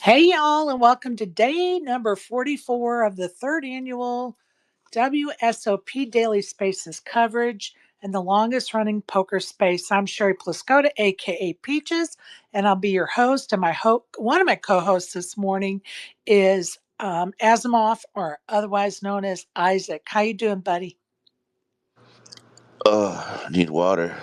Hey, y'all, and welcome to day number 44 of the third annual WSOP Daily Spaces coverage and the longest running poker space. I'm Sherry Pluskot, aka Peaches, and I'll be your host. And one of my co hosts this morning is Asimov, or otherwise known as Isaac. How you doing, buddy? Need water.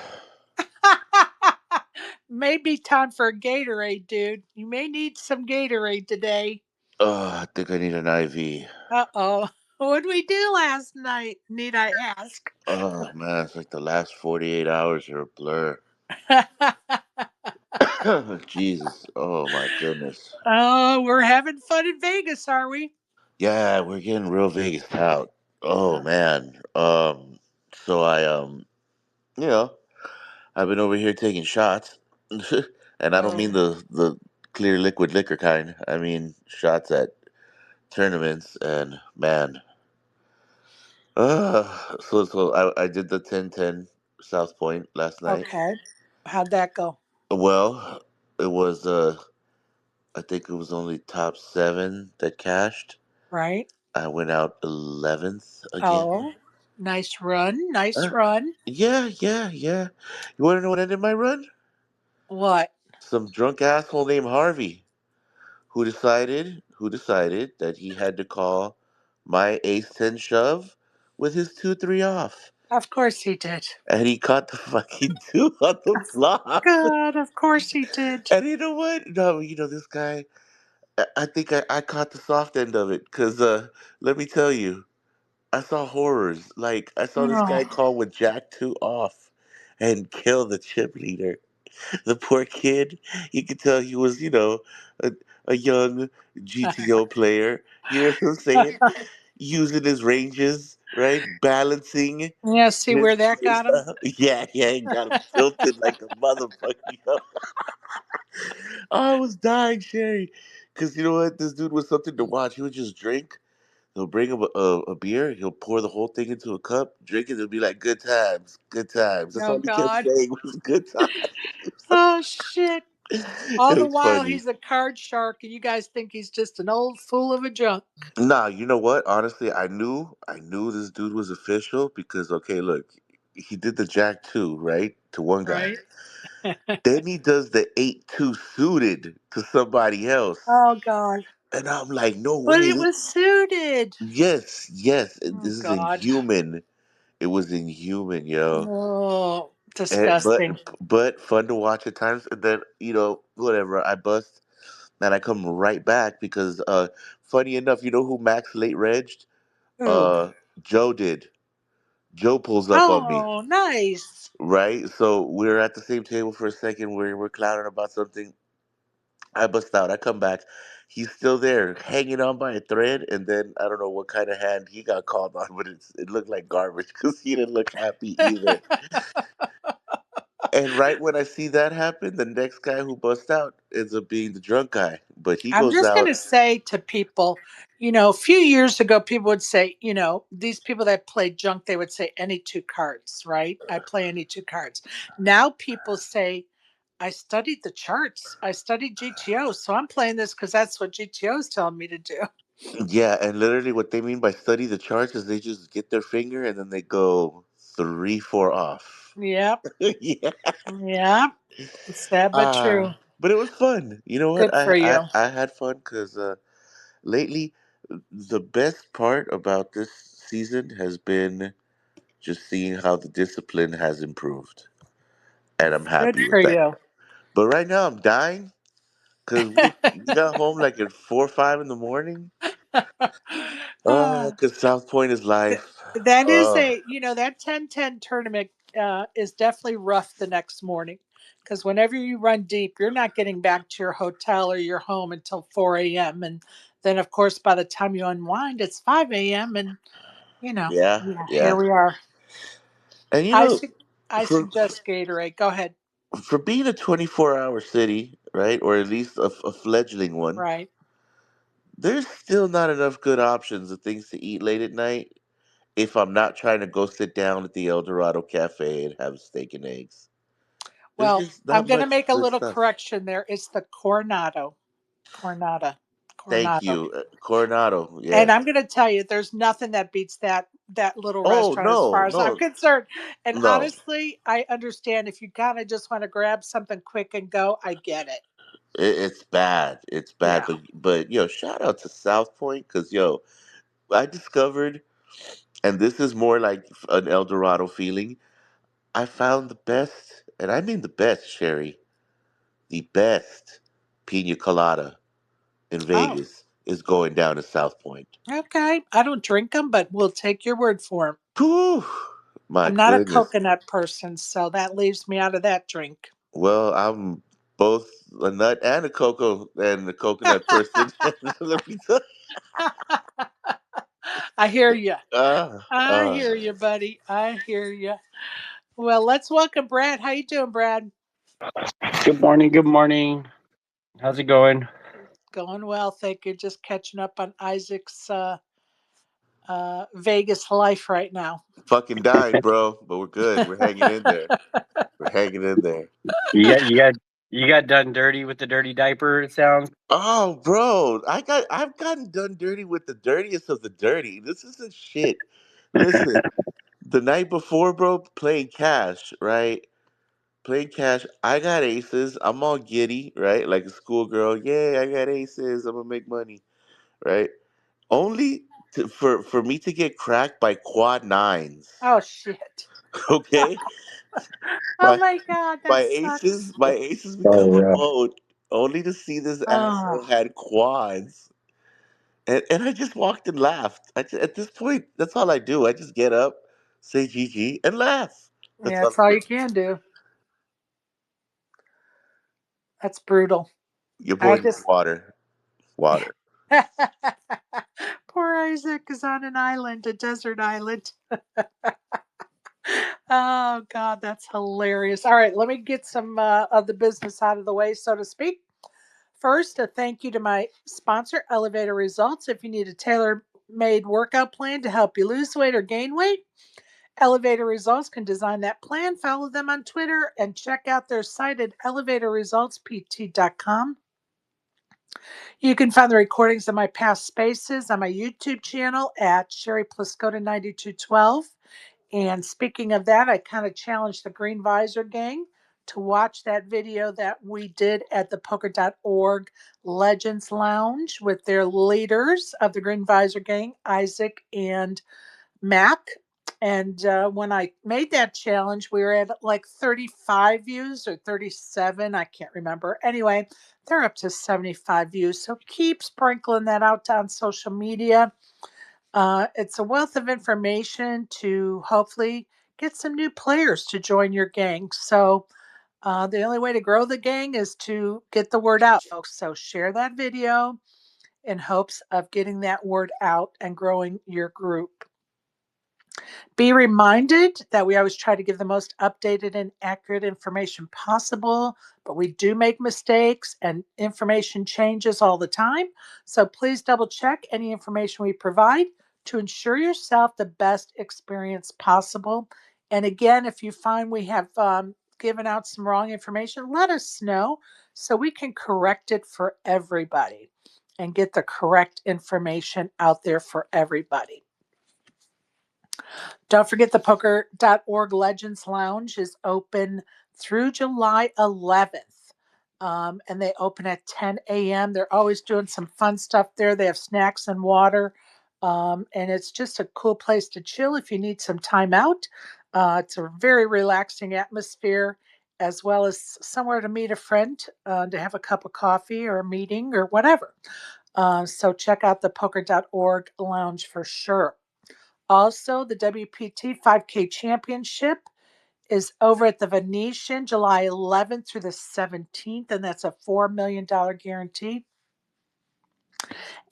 Maybe time for a Gatorade, dude. You may need some Gatorade today. I think I need an IV. Uh-oh. What did we do last night, need I ask? Oh man, it's like the last 48 hours are a blur. Jesus. Oh my goodness. Oh, we're having fun in Vegas, are we? Yeah, we're getting real Vegas out. Oh man. So you know, I've been over here taking shots. And I don't mean Oh, the clear liquid liquor kind. I mean shots at tournaments and man. So I did the 10-10 South Point last night. okay. How'd that go? Well, it was I think it was only top seven that cashed. Right? I went out 11th again. Oh, nice run. Nice Uh, run. yeah. You want to know what ended my run? What? Some drunk asshole named Harvey who decided that he had to call my ace 10 shove with his 2-3 off. Of course he did. And he caught the fucking two on the flop. Good. Of course he did. And you know what? No, this guy. I think I caught the soft end of it because let me tell you, I saw horrors. Like I saw this guy Oh, call with Jack 2 off and kill the chip leader. The poor kid. You could tell he was, a, a young GTO player. You know what I'm saying? Using his ranges, right? Balancing yeah, see his where that got him? yeah, he got him tilted like a motherfucker. I was dying, Sherry. Because you know what? This dude was something to watch. He would just drink. He'll bring him a beer. He'll pour the whole thing into a cup, drink it. It'll be like good times, good times. That's Oh, all he kept God. saying was good times. Oh, shit. All It the was while funny. he's a card shark, and you guys think he's just an old fool of a junk, Nah, you know what? Honestly, I knew this dude was official because okay, look, he did the Jack 2, right? To one guy. right? Then he does the 8-2 suited to somebody else. Oh, God. And I'm like, no But it way. was suited. Yes. Oh, This is God. inhuman. It was inhuman, yo. Oh, And, but disgusting. but fun to watch at times. And then whatever. I bust and I come right back because funny enough, you know who Max late regged? Ooh. Uh, Joe did. Joe pulls up on me, Oh, nice. right? So we're at the same table for a second. We're clowning about something. I bust out. I come back. He's still there, hanging on by a thread. And then I don't know what kind of hand he got called on, but it looked like garbage because he didn't look happy either. And right when I see that happen, the next guy who busts out ends up being the drunk guy. But he I'm goes just going out. to say to people, a few years ago, people would say, these people that play junk, they would say any two cards, right? I play any two cards. Now people say, I studied the charts. I studied GTO. So I'm playing this because that's what GTO is telling me to do. Yeah, and literally what they mean by study the charts is they just get their finger and then they go 3-4 off. Yep. Yeah. Yep. Sad but true. But it was fun. You know what? Good for I you. I had fun because lately the best part about this season has been just seeing how the discipline has improved, and I'm Good happy for with that. you. But right now I'm dying because we got home like at 4 or 5 in the morning. Ah, Because South Point is life. that is Uh, that 10-10 tournament is definitely rough the next morning because whenever you run deep, you're not getting back to your hotel or your home until 4 a.m. And then, of course, by the time you unwind, it's 5 a.m. And, yeah, yeah, here yeah. we are. And I, su- I for suggest Gatorade. Go ahead. for being a 24-hour city, right, or at least a fledgling one, Right. there's still not enough good options of things to eat late at night if I'm not trying to go sit down at the El Dorado Cafe and have steak and eggs. There's Well, just I'm not going to much make a good little stuff. correction there. It's the Coronado. Coronado. Thank Coronado. you, Coronado. And Yes. I'm going to tell you, there's nothing that beats that little Oh restaurant as no, far as I'm no, concerned. And no. honestly, I understand if you kind of just want to grab something quick and go, I get it. It's bad. It's bad. Yeah. But shout out to South Point because I discovered, and this is more like an El Dorado feeling. I found the best, and I mean the best, Sherry, the best pina colada in Oh, Vegas is going down to South Point. okay. I don't drink them, but we'll take your word for them. Whew, my I'm not a goodness. coconut person, so that leaves me out of that drink. Well, I'm both a nut and a coconut person. Let me tell I hear you. you. I hear you, buddy. I hear you. Well, let's welcome Brad. How you doing, Brad? Good morning. Good morning. How's it going? Going well, thank you. Just catching up on Isaac's Vegas life right now. Fucking dying, bro, but we're good. We're hanging in there. We're hanging in there. You got done dirty with the dirty diaper. It sounds. Oh, bro, I've gotten done dirty with the dirtiest of the dirty. This isn't shit. Listen, the night before, bro, playing cash, right? Playing cash. I got aces. I'm all giddy, right? Like a schoolgirl. Yeah, I got aces. I'm gonna make money, right? Only for me to get cracked by quad nines. Oh shit! Okay, Oh my my god, my that sucks. aces become a Oh yeah. boat, only to see this Oh asshole had quads. And I just walked and laughed. At this point, that's all I do. I just get up, say GG, and laugh. That's yeah, all that's I all do. you can do. That's brutal. Your I boy needs just water. Water. poor Isaac is on an island, a desert island. Oh god, that's hilarious. All right, let me get some of the business out of the way, so to speak. First, a thank you to my sponsor, Elevator Results. If you need a tailor made workout plan to help you lose weight or gain weight, Elevator Results can design that plan. Follow them on Twitter and check out their site at elevatorresultspt.com. You can find the recordings of my past spaces on my YouTube channel at Sherry Pluskota 9212. And speaking of that, I kind of challenged the Green Visor gang to watch that video that we did at the poker.org Legends Lounge with their leaders of the Green Visor gang, Isaac and Mac. And when I made that challenge, we were at like 35 views or 37. I can't remember. Anyway, they're up to 75 views. So keep sprinkling that out on social media. It's a wealth of information to hopefully get some new players to join your gang. So the only way to grow the gang is to get the word out, folks. So share that video in hopes of getting that word out and growing your group. Be reminded that we always try to give the most updated and accurate information possible, but we do make mistakes and information changes all the time. So please double check any information we provide to ensure yourself the best experience possible. And again, if you find we have given out some wrong information, let us know so we can correct it for everybody and get the correct information out there for everybody. Don't forget the poker.org Legends Lounge is open through July 11th. And they open at 10 a.m. They're always doing some fun stuff there. They have snacks and water. And it's just a cool place to chill if you need some time out. It's a very relaxing atmosphere, as well as somewhere to meet a friend, to have a cup of coffee or a meeting or whatever. So check out the poker.org lounge for sure. Also, the WPT 5K Championship is over at the Venetian July 11th through the 17th, and that's a $4 million guarantee.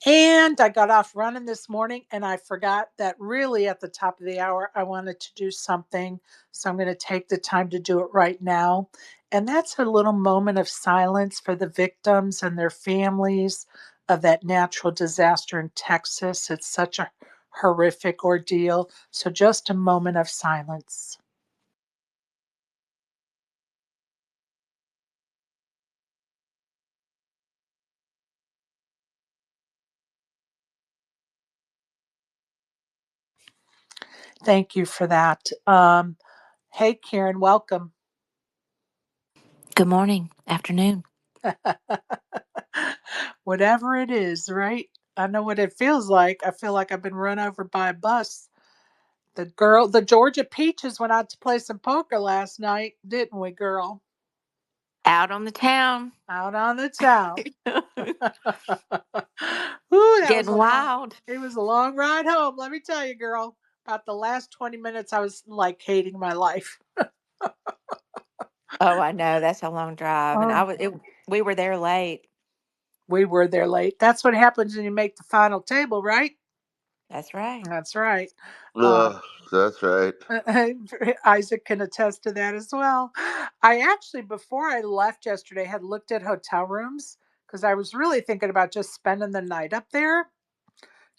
And I got off running this morning and I forgot that really at the top of the hour, I wanted to do something. So I'm going to take the time to do it right now. And that's a little moment of silence for the victims and their families of that natural disaster in Texas. It's such a horrific ordeal. So just a moment of silence. Thank you for that. Hey, Karen, welcome. Good morning, afternoon. Whatever it is, right? I know what it feels like. I feel like I've been run over by a bus. The Georgia Peaches went out to play some poker last night, didn't we, girl? Out on the town. Out on the town. Ooh, that was Getting a long. wild. It was a long ride home. Let me tell you, girl. About the last 20 minutes, I was like hating my life. Oh, I know. That's a long drive. And Oh, we were there late. we were there late. That's what happens when you make the final table, right? That's right. That's right. Um, Ugh, that's right. Isaac can attest to that as well. I actually, before I left yesterday, had looked at hotel rooms because I was really thinking about just spending the night up there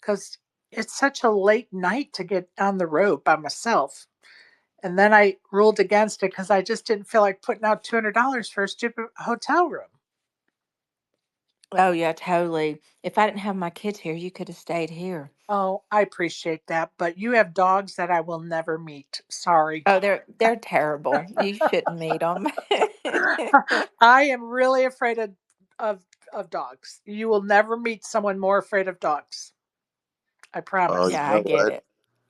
because it's such a late night to get on the road by myself. And then I ruled against it because I just didn't feel like putting out $200 for a stupid hotel room. Oh, yeah, totally. If I didn't have my kids here, you could have stayed here. Oh, I appreciate that, but you have dogs that I will never meet. Sorry. Oh, they're terrible. You shouldn't meet them. I am really afraid of of dogs. You will never meet someone more afraid of dogs. I Oh, promise. you Yeah, I know get what? it.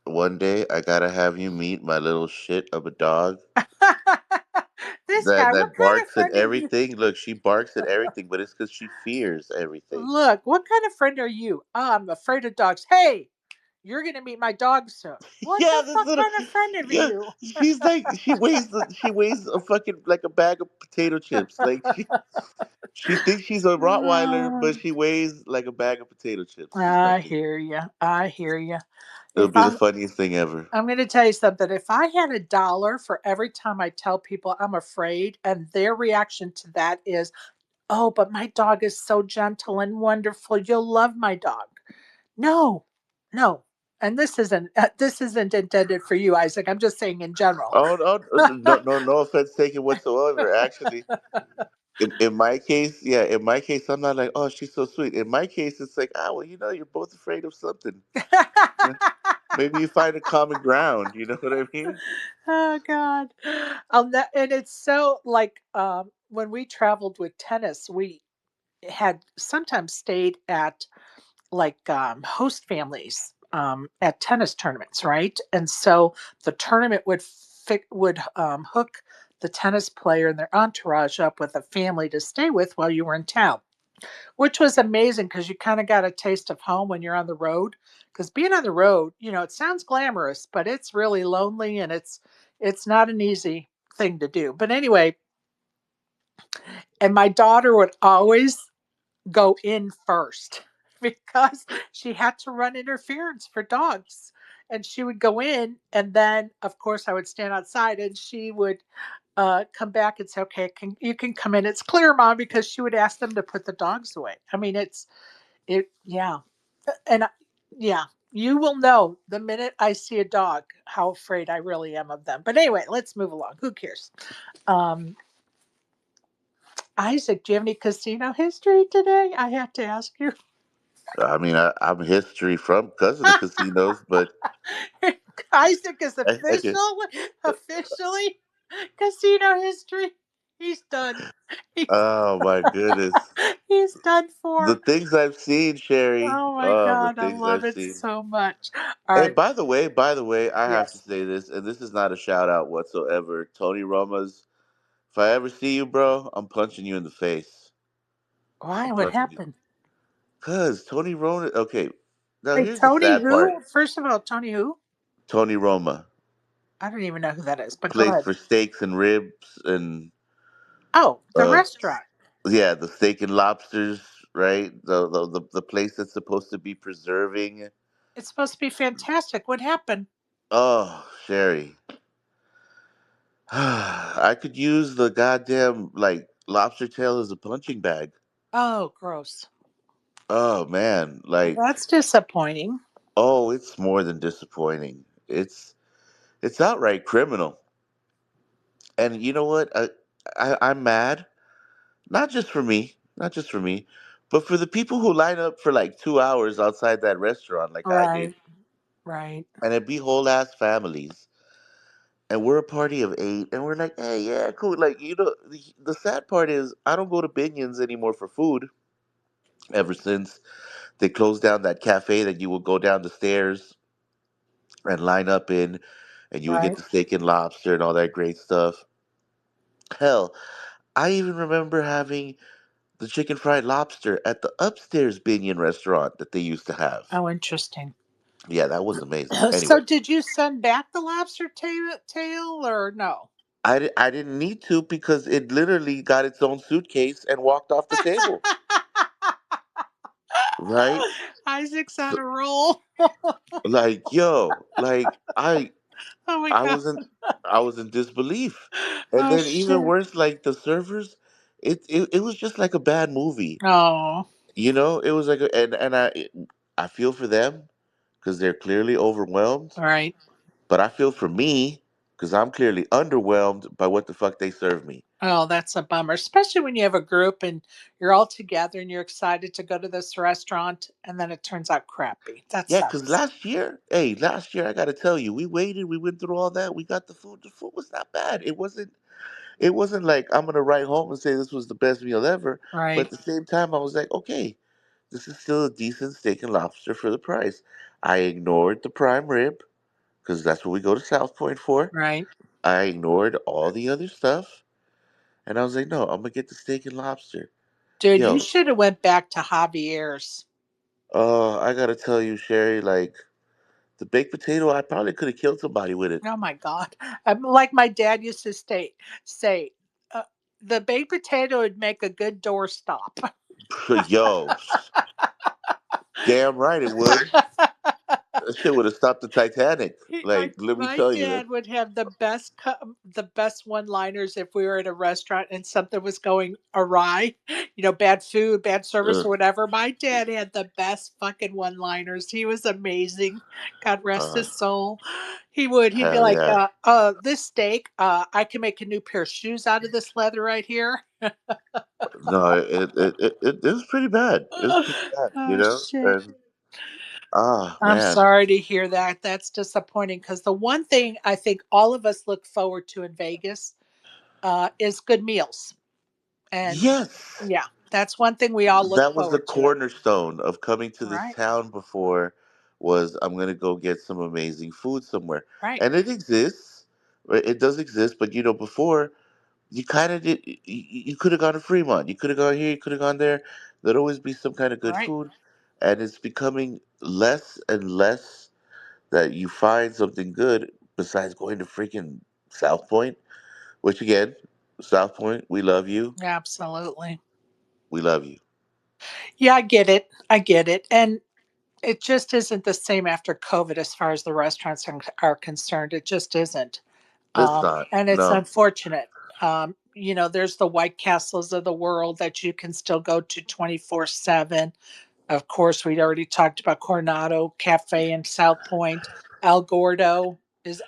One day I gotta have you meet my little shit of a dog This that guy, what that kind of barks at friend are you? everything. Look, she barks at everything, but it's because she fears everything. Look, what kind of friend are you? Oh, I'm afraid of dogs. Hey, you're gonna meet my dog soon. What Yeah, the this fuck little, kind of friend are yeah, you? she's like she weighs a fucking like a bag of potato chips. Like she thinks she's a Rottweiler, but she weighs like a bag of potato chips. She's I nothing. hear you. I hear you. It'll If be the funniest thing ever. I'm going to tell you something. If I had $1 for every time I tell people I'm afraid, and their reaction to that is, "Oh, but my dog is so gentle and wonderful. You'll love my dog." No, no. And this isn't intended for you, Isaac. I'm just saying in general. Oh, no offense taken whatsoever. Actually, in my case, yeah, in my case, I'm not like, oh, she's so sweet. In my case, it's like, ah, well, you're both afraid of something. Maybe you find a common ground. You know what I mean? Oh God. And it's so like when we traveled with tennis, we had sometimes stayed at like host families at tennis tournaments, right? And so the tournament would hook the tennis player and their entourage up with a family to stay with while you were in town, which was amazing because you kind of got a taste of home when you're on the road. Because being on the road, it sounds glamorous, but it's really lonely and it's not an easy thing to do. But anyway, and my daughter would always go in first because she had to run interference for dogs. And she would go in, and then, of course, I would stand outside, and she would come back and say, "Okay, you can come in. It's clear, Mom," because she would ask them to put the dogs away. I mean, yeah, and yeah, you will know the minute I see a dog how afraid I really am of them. But anyway, let's move along. Who cares? Um, Isaac, do you have any casino history today? I have to ask you. I mean, I'm history from because of the casinos, but Isaac is I can. officially casino history. He's done. He's Oh my goodness, he's done the for. things I've seen, Sherry. Oh my Oh, the god, I things love I've it seen. so much. All Hey, right. by the way, I have to Yes. say this, and this is not a shout out whatsoever. Tony Roma's. If I ever see you, bro, I'm punching you in the face. Why? I'm What punching you. happened? Cause Tony Roma. Okay, now Wait, here's the Tony sad part. who? First of all, Tony who? Tony Roma I don't even know who that is, but go plays ahead. for steaks and ribs and Oh, the uh restaurant. yeah, the steak and lobsters, right? The place that's supposed to be preserving. It's supposed to be fantastic. What happened? Oh, Sherry. I could use the goddamn like lobster tail as a punching bag. Oh, gross. Oh man, Well, like that's disappointing. oh, it's more than disappointing. It's outright criminal. And you know what? I'm mad. Not just for me, not just for me, but for the people who line up for like 2 hours outside that restaurant, like I did. Right. Right. and it'd be whole ass families, and we're a party of eight, and we're like, hey, yeah, cool. Like, the sad part is I don't go to Binions anymore for food ever since they closed down that cafe that you would go down the stairs and line up in, and you would get Right. the steak and lobster and all that great stuff. Hell, I even remember having the chicken fried lobster at the upstairs Binion restaurant that they used to have. Oh, interesting. Yeah, that was amazing. So, Anyway, did you send back the lobster tail or no? I didn't need to because it literally got its own suitcase and walked off the table. Right? Isaac's on So, a roll. like, yo, like Oh my I god. wasn't I was in disbelief. And Oh then even shit. worse, like the servers, it was just like a bad movie. Oh, It was like and I feel for them because they're clearly overwhelmed, right. but I feel for me because I'm clearly underwhelmed by what the fuck they serve me. Oh, that's a bummer, especially when you have a group and you're all together and you're excited to go to this restaurant and then it turns out crappy. That Yeah, because sucks. last year I gotta tell you, we waited, we went through all that, we got the food. The food was not bad. It wasn't like I'm gonna write home and say this was the best meal ever. But Right. at the same time, I was like, okay, this is still a decent steak and lobster for the price. I ignored the prime rib because that's what we go to South Point for. Right. I ignored all the other stuff, and I was like, no, I'm gonna get the steak and lobster. Dude, you Yo, should have went back to Javier's. I gotta tell you, Sherry, like the baked potato, I probably could have killed somebody with it. Oh my god. Like my dad used to say uh, the baked potato would make a good doorstop. Yo, damn right it would. That shit would have stopped the Titanic. My Like, let me my tell you. dad would have the best one-liners if we were at a restaurant and something was going awry, bad food, bad service, Uh, or whatever. My dad had the best fucking one-liners. He was amazing. God rest uh, his soul. He would. He'd be hell like, yeah. this steak, I can make a new pair of shoes out of this leather right here. No, it was pretty bad. It was pretty bad, Oh shit. And I'm man, sorry to hear that. That's disappointing because the one thing I think all of us look forward to in Vegas is good meals. And yes, yeah, that's one thing we all look that was the forward to. cornerstone of coming to this Right, town before. Was I'm gonna go get some amazing food somewhere, right, and it exists. Right? It does exist, but before you kind of did. You could have gone to Fremont. You could have gone here. You could have gone there. There'd always be some kind of good right. food, and it's becoming less and less that you find something good besides going to freaking South Point. Which again, South Point, we love you. Absolutely. We love you. Yeah, I get it. I get it. And it just isn't the same after COVID as far as the restaurants are concerned. It just isn't. It's not. And it's No. unfortunate. There's the White Castles of the world that you can still go to 24/7. Of course, we'd already talked about Coronado Cafe in South Point. El Gordo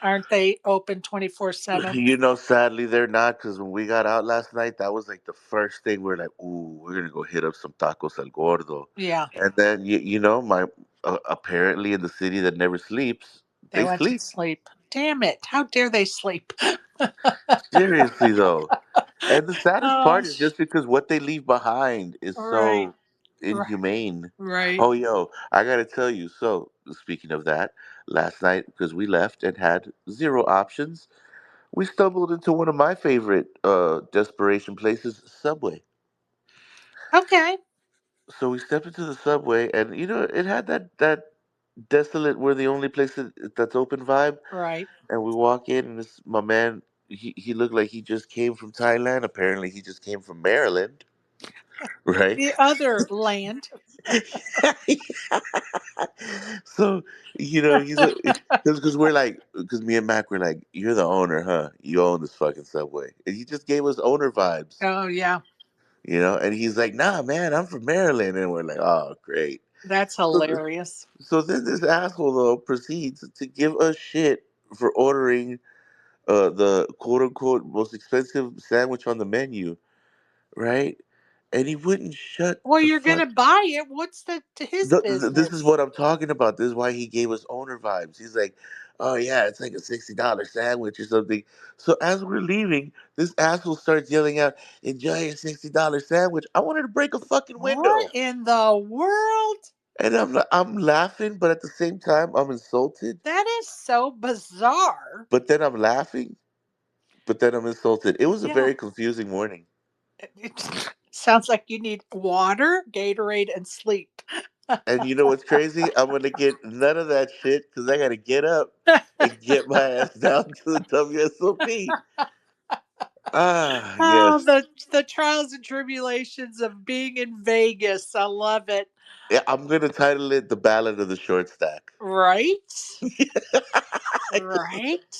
aren't they open 24/7? Sadly they're not because when we got out last night, that was like the first thing we're like, ooh, we're gonna go hit up some tacos al gordo, Yeah, and then my apparently in the city that never sleeps, they they went to sleep. sleep. Damn it. How dare they sleep? Seriously though, and the saddest Oh, part is just because what they leave behind is right, so right, inhumane. right. Oh, yo, I gotta tell you. So speaking of that, last night because we left and had zero options. We stumbled into one of my favorite desperation places, Subway. Okay, So we stepped into the Subway, and it had that desolate, we're the only place that's open vibe. right. And we walk in, and this my man. He looked like he just came from Thailand. Apparently, he just came from Maryland, right? The other land. So he's like, because we're like, because me and Mac were like, you're the owner, huh? You own this fucking Subway, and he just gave us owner vibes. Oh, yeah. And he's like, nah, man, I'm from Maryland. And we're like, oh, great. That's So, th- hilarious. so then this asshole, though, proceeds to give us shit for ordering the quote unquote most expensive sandwich on the menu, right? and he wouldn't shut Well, the you're gonna fuck. buy it. What's to his This is business? what I'm talking about. This is why he gave us owner vibes. He's like, "Oh yeah, it's like a $60 sandwich or something." So as we're leaving, this asshole starts yelling out, "Enjoy your $60 sandwich." I wanted to break a fucking What window, in the world? and I'm laughing, but at the same time I'm insulted. That is so bizarre. But then I'm laughing, but then I'm insulted. It was a Yeah. very confusing morning. It sounds like you need water, Gatorade, and sleep. And you know what's crazy? I'm gonna get none of that shit because I gotta get up and get my ass down to the WSOP. Ah, Oh, yes. the trials and tribulations of being in Vegas. I love it. Yeah, I'm gonna title it "The Ballad of the Short Stack." Right? Right?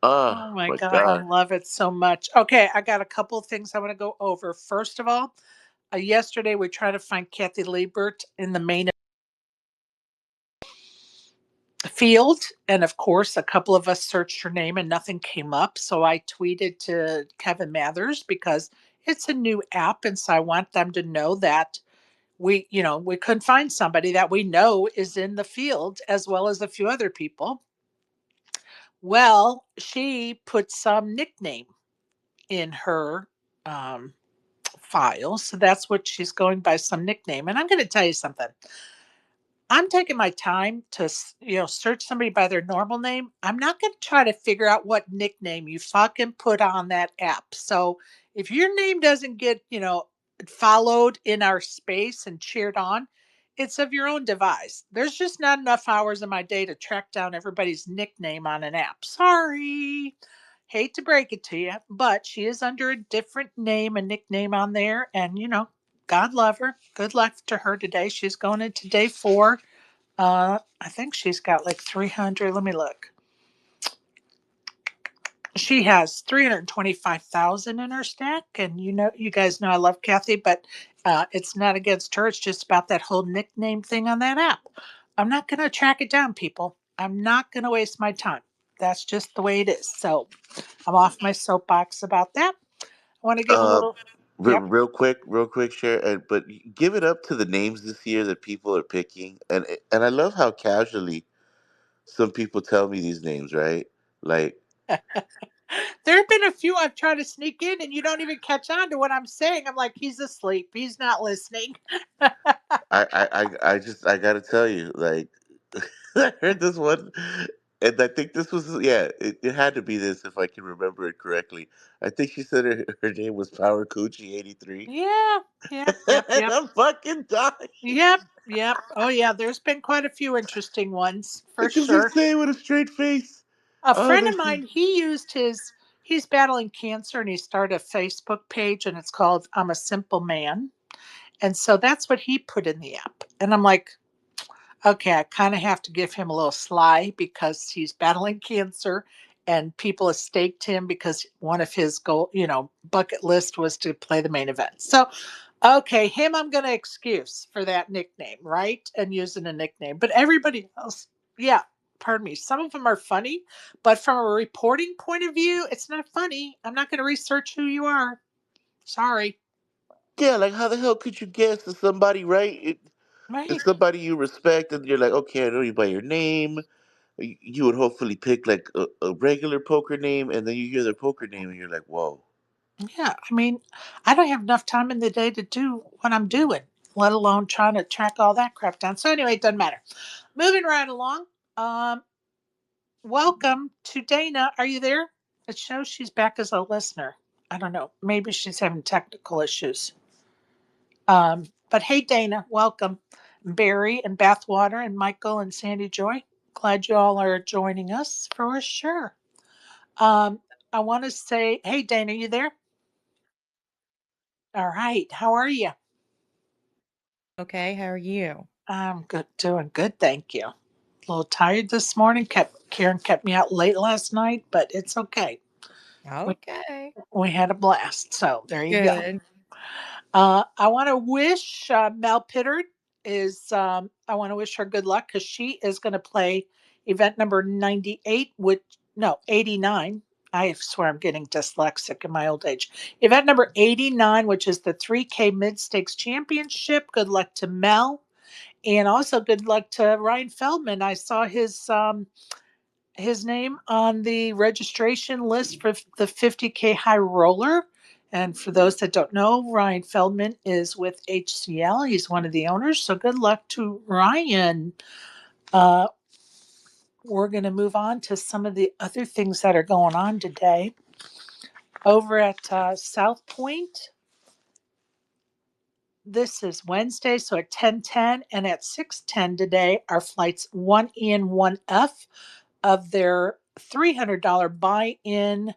Oh Oh my my God, I god. love it so much. Okay, I got a couple of things I want to go over. First of all, yesterday we tried to find Kathy Liebert in the main field. And of course, a couple of us searched her name and nothing came up. So I tweeted to Kevin Mathers because it's a new app. And so I want them to know that we couldn't find somebody that we know is in the field as well as a few other people. Well, she put some nickname in her um, file. So that's what she's going by, some nickname. And I'm going to tell you something. I'm taking my time to, search somebody by their normal name. I'm not going to try to figure out what nickname you fucking put on that app. So if your name doesn't get, followed in our space and cheered on, it's of your own device. There's just not enough hours in my day to track down everybody's nickname on an app. Sorry. Hate to break it to you, but she is under a different name and nickname on there. And, God love her. Good luck to her today. She's going into day 4. I think she's got like 300. Let me look. She has 325,000 in her stack, and you guys know I love Kathy, but it's not against her. It's just about that whole nickname thing on that app. I'm not going to track it down, people. I'm not going to waste my time. That's just the way it is. So I'm off my soapbox about that. I want to give a Uh, little. Yep. real quick, share. But give it up to the names this year that people are picking, and I love how casually some people tell me these names, right? Like There have been a few I've tried to sneak in, and you don't even catch on to what I'm saying. I'm like, he's asleep. He's not listening. I gotta tell you, like I heard this one, and I think this was it had to be this if I can remember it correctly. I think she said her name was Power Coochie 83, Yeah, yep, yep, and yep, I'm fucking dying yep, yep. Oh yeah, there's been quite a few interesting ones for because they sure. say it with a straight face. A Oh, friend they of say, mine, he's battling cancer, and he started a Facebook page, and it's called "I'm a Simple Man," and so that's what he put in the app. And I'm like, okay, I kind of have to give him a little sly because he's battling cancer and people have staked him because one of his bucket list was to play the main event. So, okay, him I'm going to excuse for that nickname, right? And using a nickname. But everybody else, yeah, pardon me. Some of them are funny, but from a reporting point of view, it's not funny. I'm not going to research who you are. Sorry. yeah, like how the hell could you guess that somebody right? It's Right. somebody you respect, and you're like, okay, I know you by your name. You would hopefully pick like a regular poker name, and then you hear their poker name, and you're like, whoa. Yeah, I mean, I don't have enough time in the day to do what I'm doing, let alone trying to track all that crap down. So anyway, it doesn't matter. Moving right along. Um, Welcome to Dana. Are you there? It shows she's back as a listener. I don't know. Maybe she's having technical issues. But hey, Dana, welcome. Barry and Bathwater and Michael and Sandy Joy. Glad you all are joining us for sure. Um, I want to say, hey, Dana, you there? All right. How are you? Okay, how are you? I'm good, doing good, thank you. A little tired this morning. Karen kept me out late last night, but it's okay. We Okay. we had a blast, so there you go. Good. I want to wish Mel Pittard I want to wish her good luck because she is going to play event number 98, which no 89. I swear I'm getting dyslexic in my old age. Event number 89, which is the 3K Mid Stakes Championship. Good luck to Mel. And also good luck to Ryan Feldman. I saw his name on the registration list for the 50K High Roller. And for those that don't know, Ryan Feldman is with HCL. He's one of the owners. So good luck to Ryan. We're going to move on to some of the other things that are going on today. Over at South Point, this is Wednesday, so at 10:10 and at 6:10 today are flights 1E and 1F of their $300 buy-in.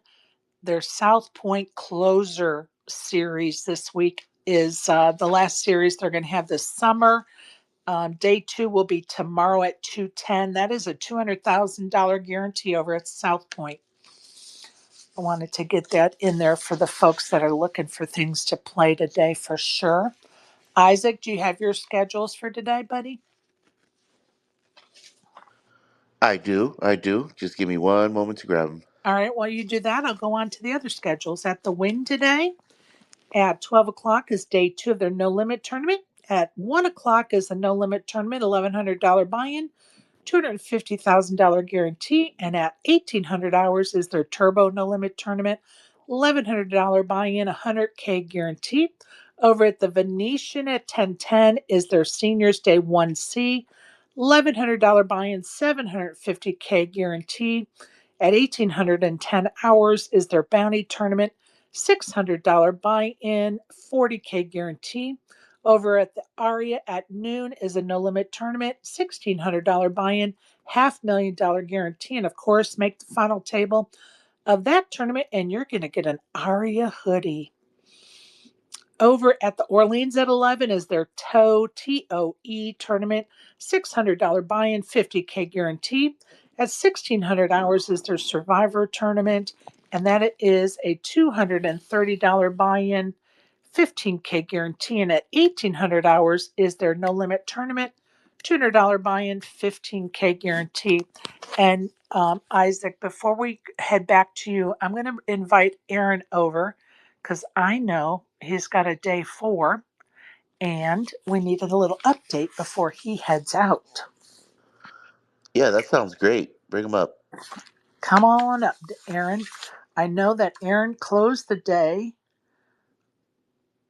Their South Point Closer series this week is the last series they're going to have this summer. Day 2 will be tomorrow at 2:10. That is a $200,000 guarantee over at South Point. I wanted to get that in there for the folks that are looking for things to play today for sure. Isaac, do you have your schedules for today, buddy? I do. Just give me one moment to grab them. All right, while you do that, I'll go on to the other schedules. At the Win today, at 12 o'clock is day 2 of their No Limit tournament. At 1 o'clock is a No Limit tournament, $1,100 buy-in, $250,000 guarantee. And at 1800 hours is their Turbo No Limit tournament, $1,100 buy-in, $100K guarantee. Over at the Venetian at 1010 is their Seniors Day 1C, $1,100 buy-in, $750K guarantee. At 1810 hours is their Bounty tournament, $600 buy-in, $40K guarantee. Over at the Aria at noon is a no limit tournament, $1,600 buy-in, $500,000 guarantee, and of course, make the final table of that tournament, and you're going to get an Aria hoodie. Over at the Orleans at 11 is their TOE tournament, $600 buy-in, $50K guarantee. At 1600 hours is their Survivor tournament, and that is a $230 buy-in, $15K guarantee. And at 1800 hours is their No Limit tournament, $200 buy-in, $15K guarantee. And Isaac, before we head back to you, I'm going to invite Aaron over because I know he's got a day 4 and we needed a little update before he heads out. Yeah, that sounds great. Bring them up. Come on up, Aaron. I know that Aaron closed the day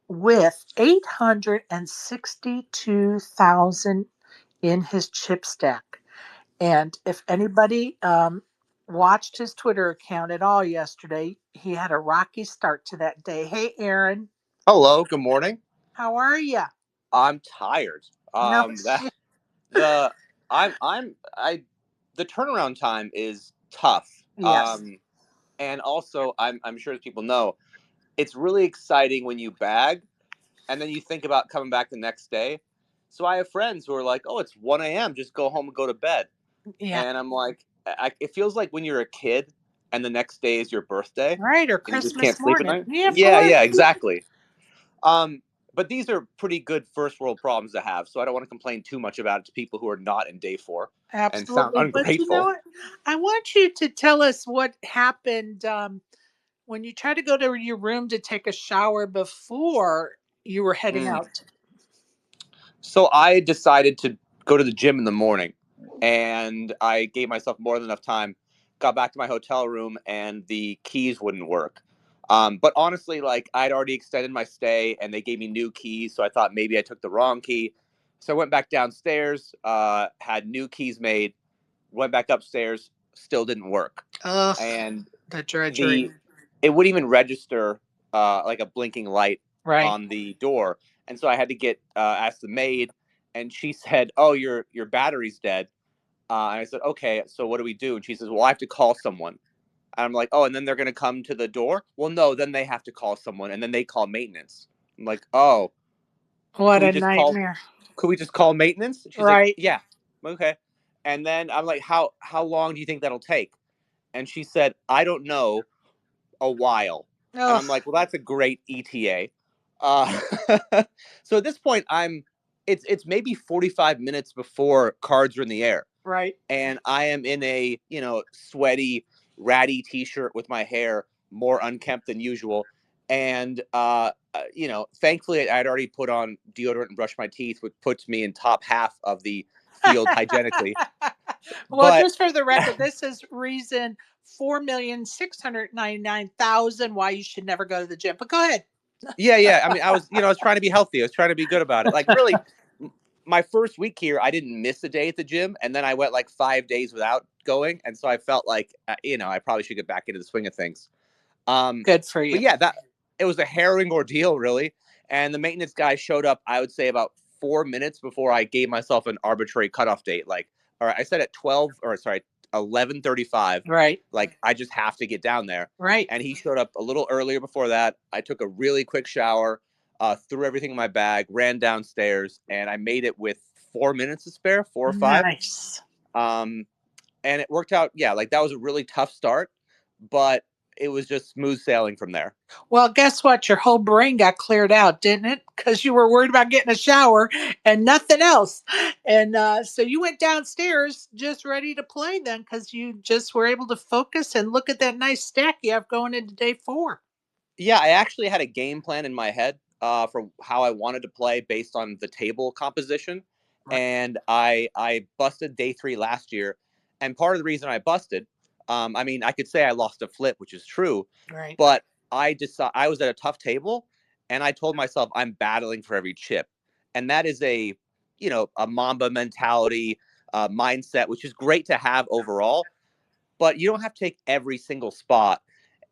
with 862,000 in his chip stack. And if anybody watched his Twitter account at all yesterday, he had a rocky start to that day. Hey, Aaron, Hello, good morning. how are you? I'm tired. No, That the I the turnaround time is tough. yes, And also I'm sure as people know, it's really exciting when you bag and then you think about coming back the next day. So I have friends who are like, "Oh, it's 1 a.m. Just go home and go to bed." yeah, And I'm like, it feels like when you're a kid and the next day is your birthday right, or and you just can't Christmas sleep at morning. night. Yeah, of Yeah, course. yeah, exactly. But these are pretty good first world problems to have, so I don't want to complain too much about it to people who are not in day 4 and sound Absolutely. But you know ungrateful. what? I want you to tell us what happened when you tried to go to your room to take a shower before you were heading Mm. out. So I decided to go to the gym in the morning, and I gave myself more than enough time. Got back to my hotel room, and the keys wouldn't work. But honestly, like I'd already extended my stay, and they gave me new keys, so I thought maybe I took the wrong key. So I went back downstairs, had new keys made, went back upstairs, still didn't work, Ugh, and the drudgery. the it wouldn't even register like a blinking light Right. on the door, and so I had to get ask the maid, and she said, "Oh, your battery's dead." And I said, "Okay, so what do we do?" And she says, "Well, I have to call someone." And I'm like, "Oh, and then they're gonna come to the door?" Well, no, then they have to call someone, and then they call maintenance. I'm like, "Oh, What could we a just call? nightmare. Could we just call maintenance?" She's like, Right. "Yeah, okay." And then I'm like, "How long do you think that'll take?" And she said, "I don't know, a while." And Ugh, I'm like, "Well, that's a great ETA." Uh, so at this point, it's maybe 45 minutes before cards are in the air, right. and I am in a sweaty ratty t-shirt with my hair more unkempt than usual. And, thankfully I'd already put on deodorant and brushed my teeth, which puts me in top half of the field hygienically. Well, But just for the record, this is reason 4,699,000 why you should never go to the gym. But go ahead. yeah. I mean, I was trying to be healthy. I was trying to be good about it. Like, really, my first week here, I didn't miss a day at the gym, and then I went like 5 days without going, and so I felt like, I probably should get back into the swing of things. Good for But you. yeah, that it was a harrowing ordeal, really. And the maintenance guy showed up, I would say, about 4 minutes before I gave myself an arbitrary cutoff date. Like, all right, I said at 11:35. Right. Like, I just have to get down there. Right. And he showed up a little earlier before that. I took a really quick shower, threw everything in my bag, ran downstairs, and I made it with 4 minutes to spare, 4 or 5. Nice. And it worked out. Yeah, like that was a really tough start, but it was just smooth sailing from there. Well, guess what? Your whole brain got cleared out, didn't it? Because you were worried about getting a shower and nothing else. And so you went downstairs just ready to play then because you just were able to focus and look at that nice stack you have going into day 4. Yeah, I actually had a game plan in my head for how I wanted to play based on the table composition, Right. and I busted day 3 last year, and part of the reason I busted, I mean, I could say I lost a flip, which is true, Right. but I was at a tough table, and I told myself I'm battling for every chip, and that is a Mamba mentality mindset, which is great to have overall, but you don't have to take every single spot.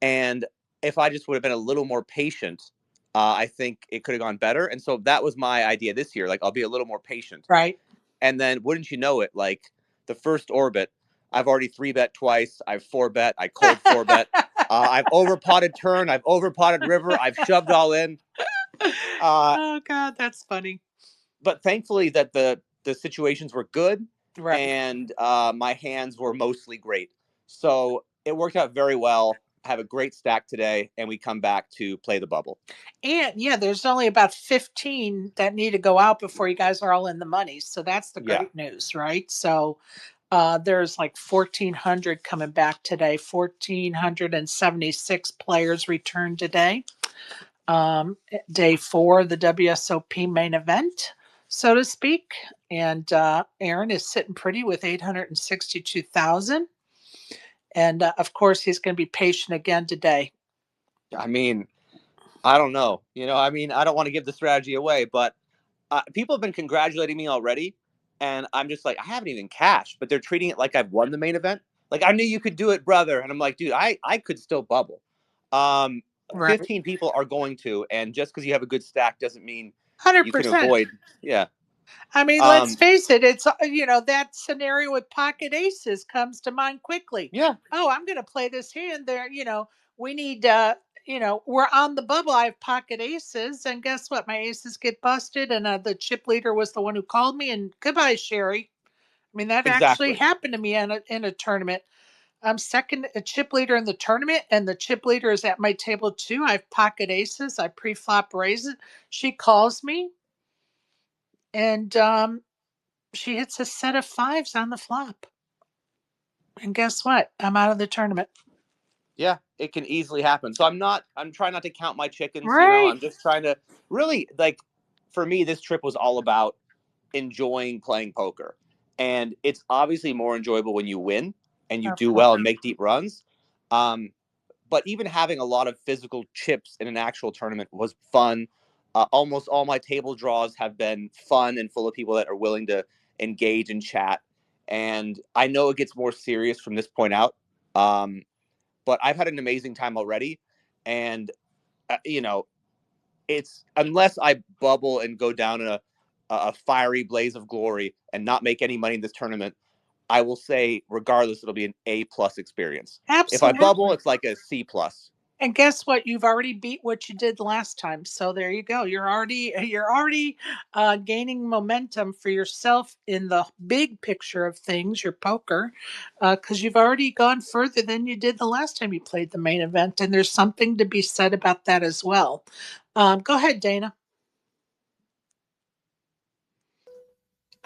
And if I just would have been a little more patient, I think it could have gone better. And so that was my idea this year. Like, I'll be a little more patient. Right. And then, wouldn't you know it, like the first orbit, I've already 3-bet twice. I've 4-bet. I cold 4-bet. I've overpotted turn. I've overpotted river. I've shoved all in. Oh God, that's funny. But thankfully, that the situations were good, Right. and my hands were mostly great. So it worked out very well. I have a great stack today, and we come back to play the bubble. And yeah, there's only about 15 that need to go out before you guys are all in the money. So that's the Yeah. great news, right? So there's like 1,400 coming back today. 1,476 players returned today. Day 4, the WSOP main event, so to speak. And Aaron is sitting pretty with 862,000. And of course, he's going to be patient again today. I mean, I don't know. I mean, I don't want to give the strategy away, but people have been congratulating me already, and I'm just like, I haven't even cashed, but they're treating it like I've won the main event. Like, I knew you could do it, brother. And I'm like, dude, I could still bubble. Um, Right. 15 people are going to, and just because you have a good stack doesn't mean you can 100%. avoid. Yeah. I mean, let's face it, it's, that scenario with pocket aces comes to mind quickly. Yeah. Oh, I'm going to play this hand there. We need, we're on the bubble. I have pocket aces. And guess what? My aces get busted. And the chip leader was the one who called me. And goodbye, Sherry. I mean, that actually Exactly. happened to me in a tournament. I'm second a chip leader in the tournament, and the chip leader is at my table too. I have pocket aces. I pre-flop raises. She calls me, and she hits a set of 5s on the flop. And guess what? I'm out of the tournament. Yeah, it can easily happen. So I'm trying not to count my chickens, Right. I'm just trying to really, like, for me, this trip was all about enjoying playing poker. And it's obviously more enjoyable when you win and you Of do course. well and make deep runs. Um, but even having a lot of physical chips in an actual tournament was fun. Almost all my table draws have been fun and full of people that are willing to engage and chat. And I know it gets more serious from this point out. But I've had an amazing time already. And, it's unless I bubble and go down in a fiery blaze of glory and not make any money in this tournament, I will say, regardless, it'll be an A+ experience. If I bubble, Absolutely. it's like a C+. And guess what? You've already beat what you did last time. So there you go. You're already gaining momentum for yourself in the big picture of things, your poker, because you've already gone further than you did the last time you played the main event. And there's something to be said about that as well. Go ahead, Dana.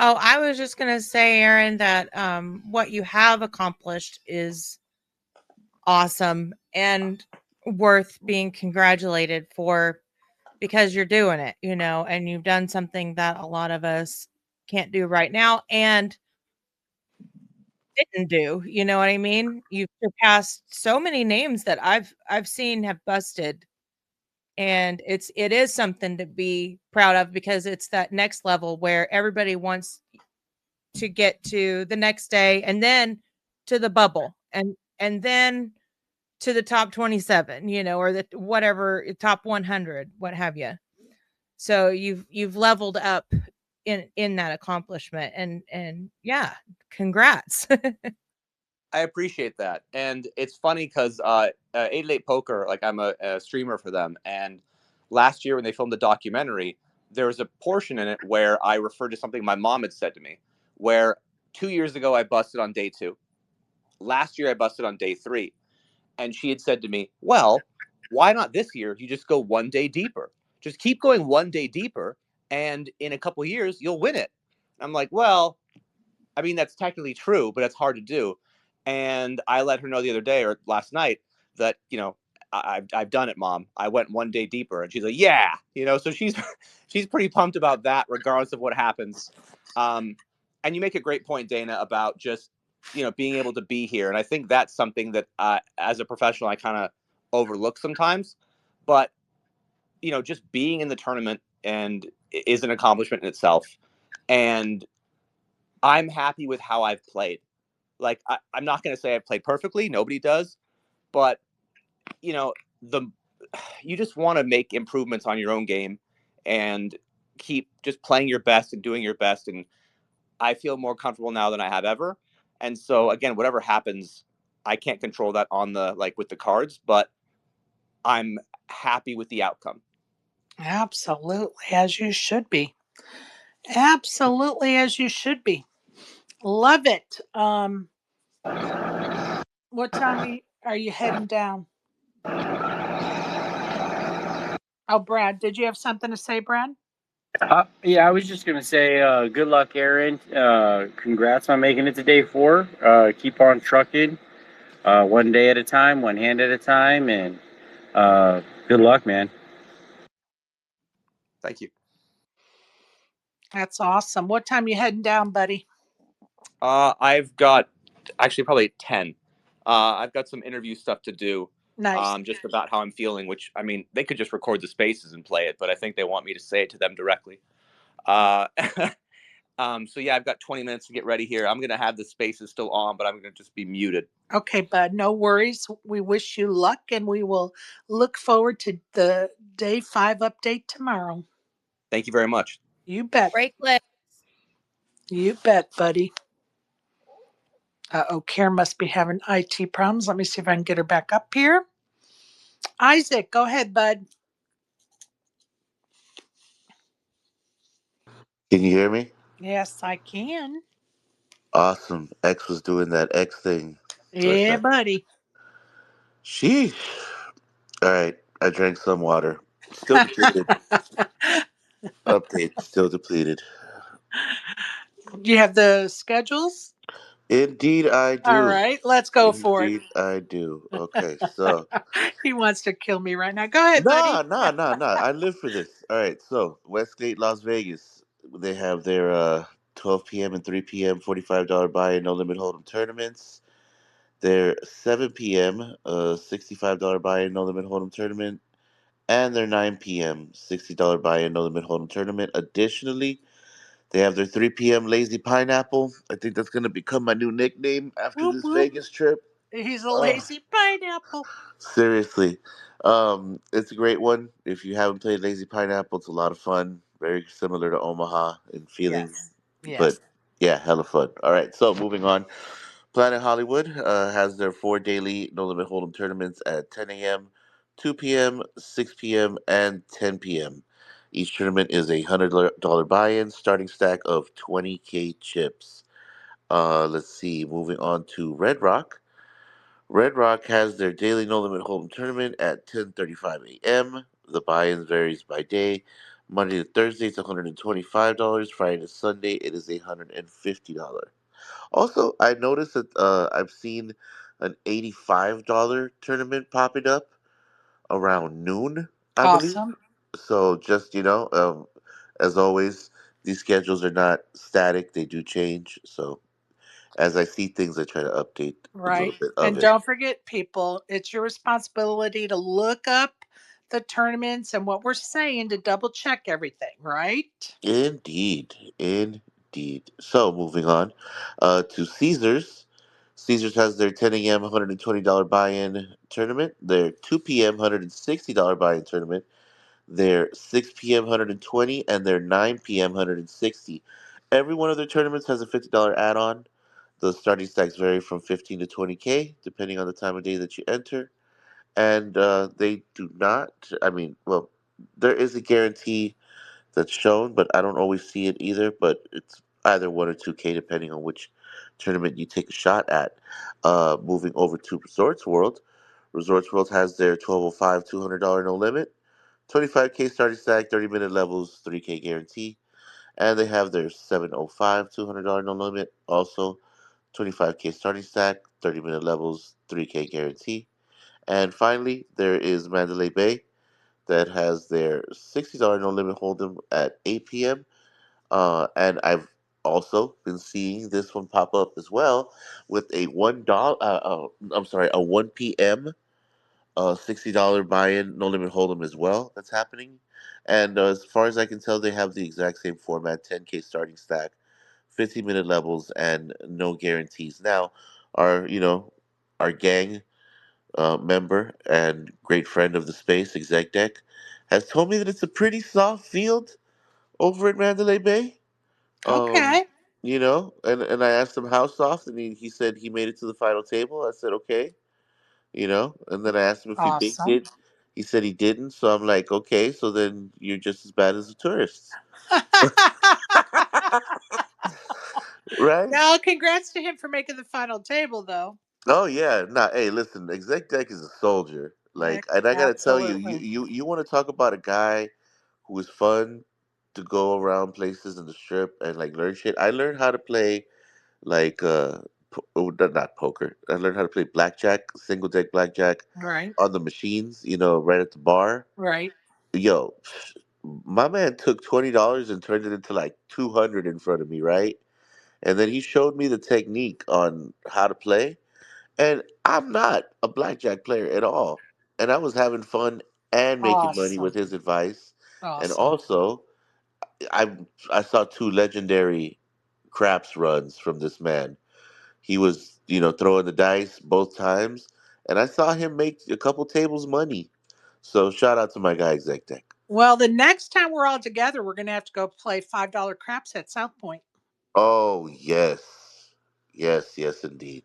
Oh, I was just going to say, Aaron, that what you have accomplished is awesome and worth being congratulated for because you're doing it, and you've done something that a lot of us can't do right now and didn't do, you know what I mean? You've surpassed so many names that I've seen have busted, and it is something to be proud of because it's that next level where everybody wants to get to the next day and then to the bubble and then to the top 27, or the whatever top 100, what have you. So you've leveled up in that accomplishment and yeah, congrats. I appreciate that, and it's funny because 888 Poker, like I'm a streamer for them, and last year when they filmed the documentary, there was a portion in it where I referred to something my mom had said to me, where 2 years ago I busted on day 2, last year I busted on day 3, and she had said to me, "Well, why not this year? You just go one day deeper. Just keep going one day deeper, and in a couple of years you'll win it." I'm like, "Well, I mean, that's technically true, but it's hard to do." And I let her know the other day or last night that, I've done it, Mom. I went one day deeper. And she's like, yeah, so she's, she's pretty pumped about that, regardless of what happens. Um, and you make a great point, Dana, about just, being able to be here. And I think that's something that as a professional, I kind of overlook sometimes, but, just being in the tournament and is an accomplishment in itself. And I'm happy with how I've played. Like I'm not going to say I've played perfectly. Nobody does, but you know the you just want to make improvements on your own game and keep just playing your best and doing your best. And I feel more comfortable now than I have ever. And so again, whatever happens, I can't control that on the like with the cards, but I'm happy with the outcome. Absolutely, as you should be. Absolutely, as you should be. Love it. What time are you heading down? Oh, Brad, did you have something to say, Brad? Yeah, I was just gonna say, good luck, Aaron. Congrats on making it to day 4. Keep on trucking, one day at a time, one hand at a time, and good luck, man. Thank you. That's awesome. What time you heading down, buddy? I've got actually probably 10. I've got some interview stuff to do, Nice. just about how I'm feeling, which, I mean, they could just record the spaces and play it, but I think they want me to say it to them directly. Uh, so yeah, I've got 20 minutes to get ready here. I'm going to have the spaces still on, but I'm going to just be muted. Okay, bud. No worries. We wish you luck and we will look forward to the day 5 update tomorrow. Thank you very much. You bet. Break leg. You bet, buddy. Oh, Karen must be having IT problems. Let me see if I can get her back up here. Isaac, go ahead, bud. Can you hear me? Yes, I can. Awesome. X was doing that X thing right Yeah, now. buddy. Sheesh. All right. I drank some water. Still depleted. Update. Still depleted. Do you have the schedules? Indeed, I All do. right, let's go for it. Indeed, I do. Okay, so He wants to kill me right now. Go ahead, nah, buddy. nah, nah, nah. I live for this. All right, so Westgate, Las Vegas. They have their 12 p.m. and 3 p.m. $45 buy-in no limit hold'em tournaments. Their 7 p.m. $65 buy-in no limit hold'em tournament, and their 9 p.m. $60 buy-in no limit hold'em tournament. Additionally, they have their 3 p.m. Lazy Pineapple. I think that's gonna become my new nickname after Whoop this whoop. Vegas trip. He's a Uh, lazy pineapple. Seriously, it's a great one. If you haven't played Lazy Pineapple, it's a lot of fun. Very similar to Omaha in feeling, Yes. but Yes. yeah, hella fun. All right, so moving on. Planet Hollywood has their 4 daily No Limit Hold'em tournaments at 10 a.m., 2 p.m., 6 p.m., and 10 p.m. Each tournament is a $100 buy-in, starting stack of 20K chips. Let's see. Moving on to Red Rock. Red Rock has their daily No Limit Hold'em tournament at 10:35 a.m. The buy-in varies by day. Monday to Thursday it's $125. Friday to Sunday it is $150. Also, I noticed that I've seen an $85 tournament popping up around noon, I believe. Awesome. So just as always, these schedules are not static; they do change. So as I see things, I try to update a little Right. bit of And it. don't forget, people, it's your responsibility to look up the tournaments and what we're saying to double check everything, right? Indeed, indeed. So moving on to Caesars. Caesars has their 10 a.m. $120 buy-in tournament, their 2 p.m. $160 buy-in tournament, their 6 p.m. 120, and their 9 p.m. 160. Every one of their tournaments has a $50 add-on. The starting stacks vary from 15 to 20K, depending on the time of day that you enter. And they do not, I mean, well, there is a guarantee that's shown, but I don't always see it either. But it's either 1 or 2K depending on which tournament you take a shot at. Moving over to Resorts World. Resorts World has their 1205 $200 no limit, 25K starting stack, 30-minute levels, 3K guarantee. And they have their 705 $200 no limit, also 25K starting stack, 30-minute levels, 3K guarantee. And finally, there is Mandalay Bay that has their $60 no limit hold'em at 8 p.m. And I've also been seeing this one pop up as well with a $1. I'm sorry, a 1 p.m. $60 buy-in no limit hold'em as well. That's happening. And as far as I can tell, they have the exact same format: 10K starting stack, 15-minute levels, and no guarantees. Now, our our gang member and great friend of the space, Exec Deck, has told me that it's a pretty soft field over at Mandalay Bay. Um, Okay. and I asked him how soft, and he said he made it to the final table. I said, okay, and then I asked him if he baked Awesome. it. He said he didn't, so I'm like, okay, so then you're just as bad as the tourists. Right? Now, congrats to him for making the final table, though. Oh yeah, nah. Hey, listen, Exec Deck is a soldier. Like, and I gotta tell you, you Absolutely. you you want to talk about a guy who is fun to go around places in the strip and like learn shit. I learned how to play like not poker. I learned how to play blackjack, single deck blackjack Right. on the machines. Right at the bar. Right. Yo, my man took $20 and turned it into like 200 in front of me, right? And then he showed me the technique on how to play. And I'm not a blackjack player at all. And I was having fun and making money with Awesome. his advice. And Awesome. also, I I saw two legendary craps runs from this man. He was, throwing the dice both times, and I saw him make a couple tables money. So shout out to my guy Exec Deck. Well, the next time we're all together, we're going to have to go play $5 craps at South Point. Oh yes, yes, yes, indeed.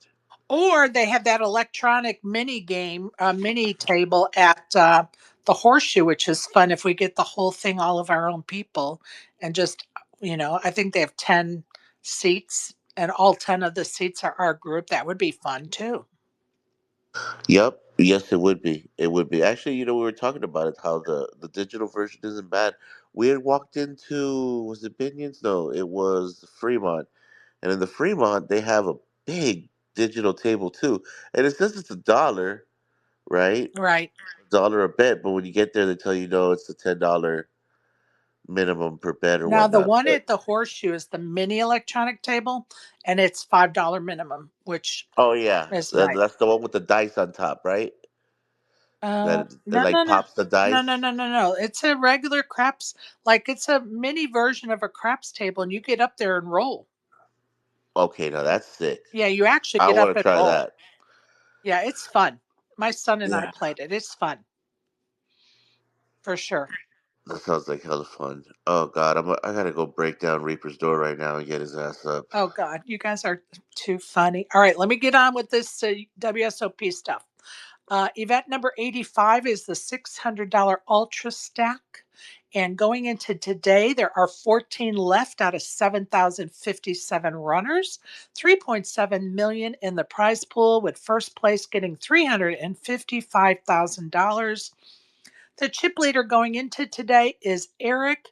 Or they have that electronic mini game, mini table at the Horseshoe, which is fun if we get the whole thing, all of our own people, and just, I think they have 10 seats, and all 10 of the seats are our group. That would be fun too. Yep. Yes, it would be. It would be. Actually, we were talking about it, how the digital version isn't bad. We had walked into, was it Binions? No, it was Fremont. And in the Fremont, they have a big digital table too. And it says it's $1, right? Right. $1 a bet, but when you get there, they tell you no, it's a $10 minimum per bet or Now, the whatnot. one But at the Horseshoe is the mini electronic table, and it's $5 minimum, which oh yeah, is nice. that's the one with the dice on top, right? That No, like no, no, pops the no, no, dice. no, no, no. It's a regular craps, like it's a mini version of a craps table, and you get up there and roll. Okay, now that's sick. Yeah, you actually I get up want to and try roll. that. Yeah, it's fun. My son and I Yeah. played it. It's fun for sure. That sounds like hella fun. Oh God, I gotta go break down Reaper's door right now and get his ass up. Oh God, you guys are too funny. All right, let me get on with this WSOP stuff. Event number 85 is the $600 Ultra Stack. And going into today, there are 14 left out of 7,057 runners, 3.7 million in the prize pool, with first place getting $355,000. The chip leader going into today is Eric,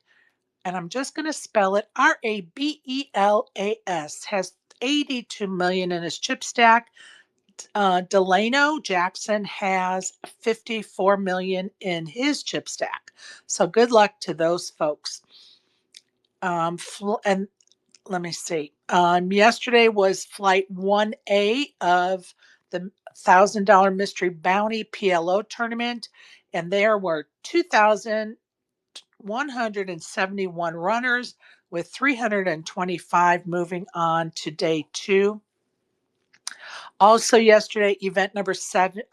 and I'm just going to spell it Rabelas, has 82 million in his chip stack. Delano Jackson has 54 million in his chip stack. So good luck to those folks. And let me see. Yesterday was flight 1A of the $1,000 Mystery Bounty PLO tournament, and there were 2,171 runners, with 325 moving on to day 2. Also yesterday, event number 87,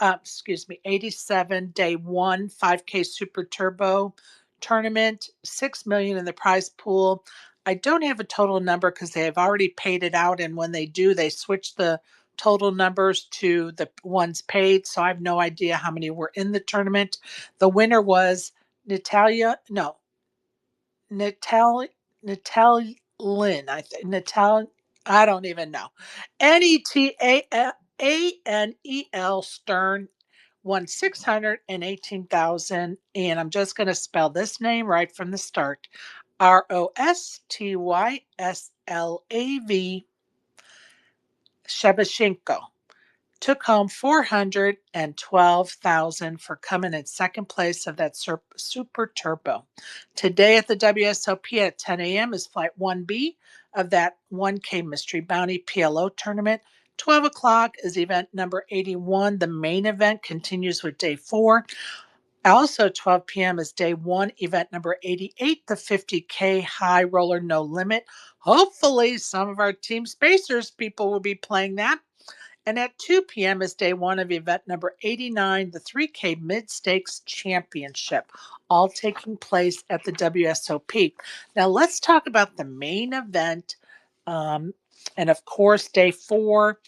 day 1, 5K Super Turbo tournament, 6 million in the prize pool. I don't have a total number because they have already paid it out, and when they do, they switch the total numbers to the ones paid. So I have no idea how many were in the tournament. The winner was Natal Lynn, I think. I don't even know. Netanel Stern won 618,000, and I'm just going to spell this name right from the start. Rostyslav Shevchenko took home 412,000 for coming in second place of that Super Turbo. Today at the WSOP at 10 a.m. is Flight 1B of that 1K Mystery Bounty PLO tournament. 12 o'clock is event number 81. The main event continues with day 4. Also, 12 p.m. is day 1, event number 88, the 50K High Roller No Limit. Hopefully, some of our Team Spacers people will be playing that. And at 2 p.m. is day 1 of event number 89, the 3K Mid Stakes Championship, all taking place at the WSOP. Now, let's talk about the main event. And of course, day 4,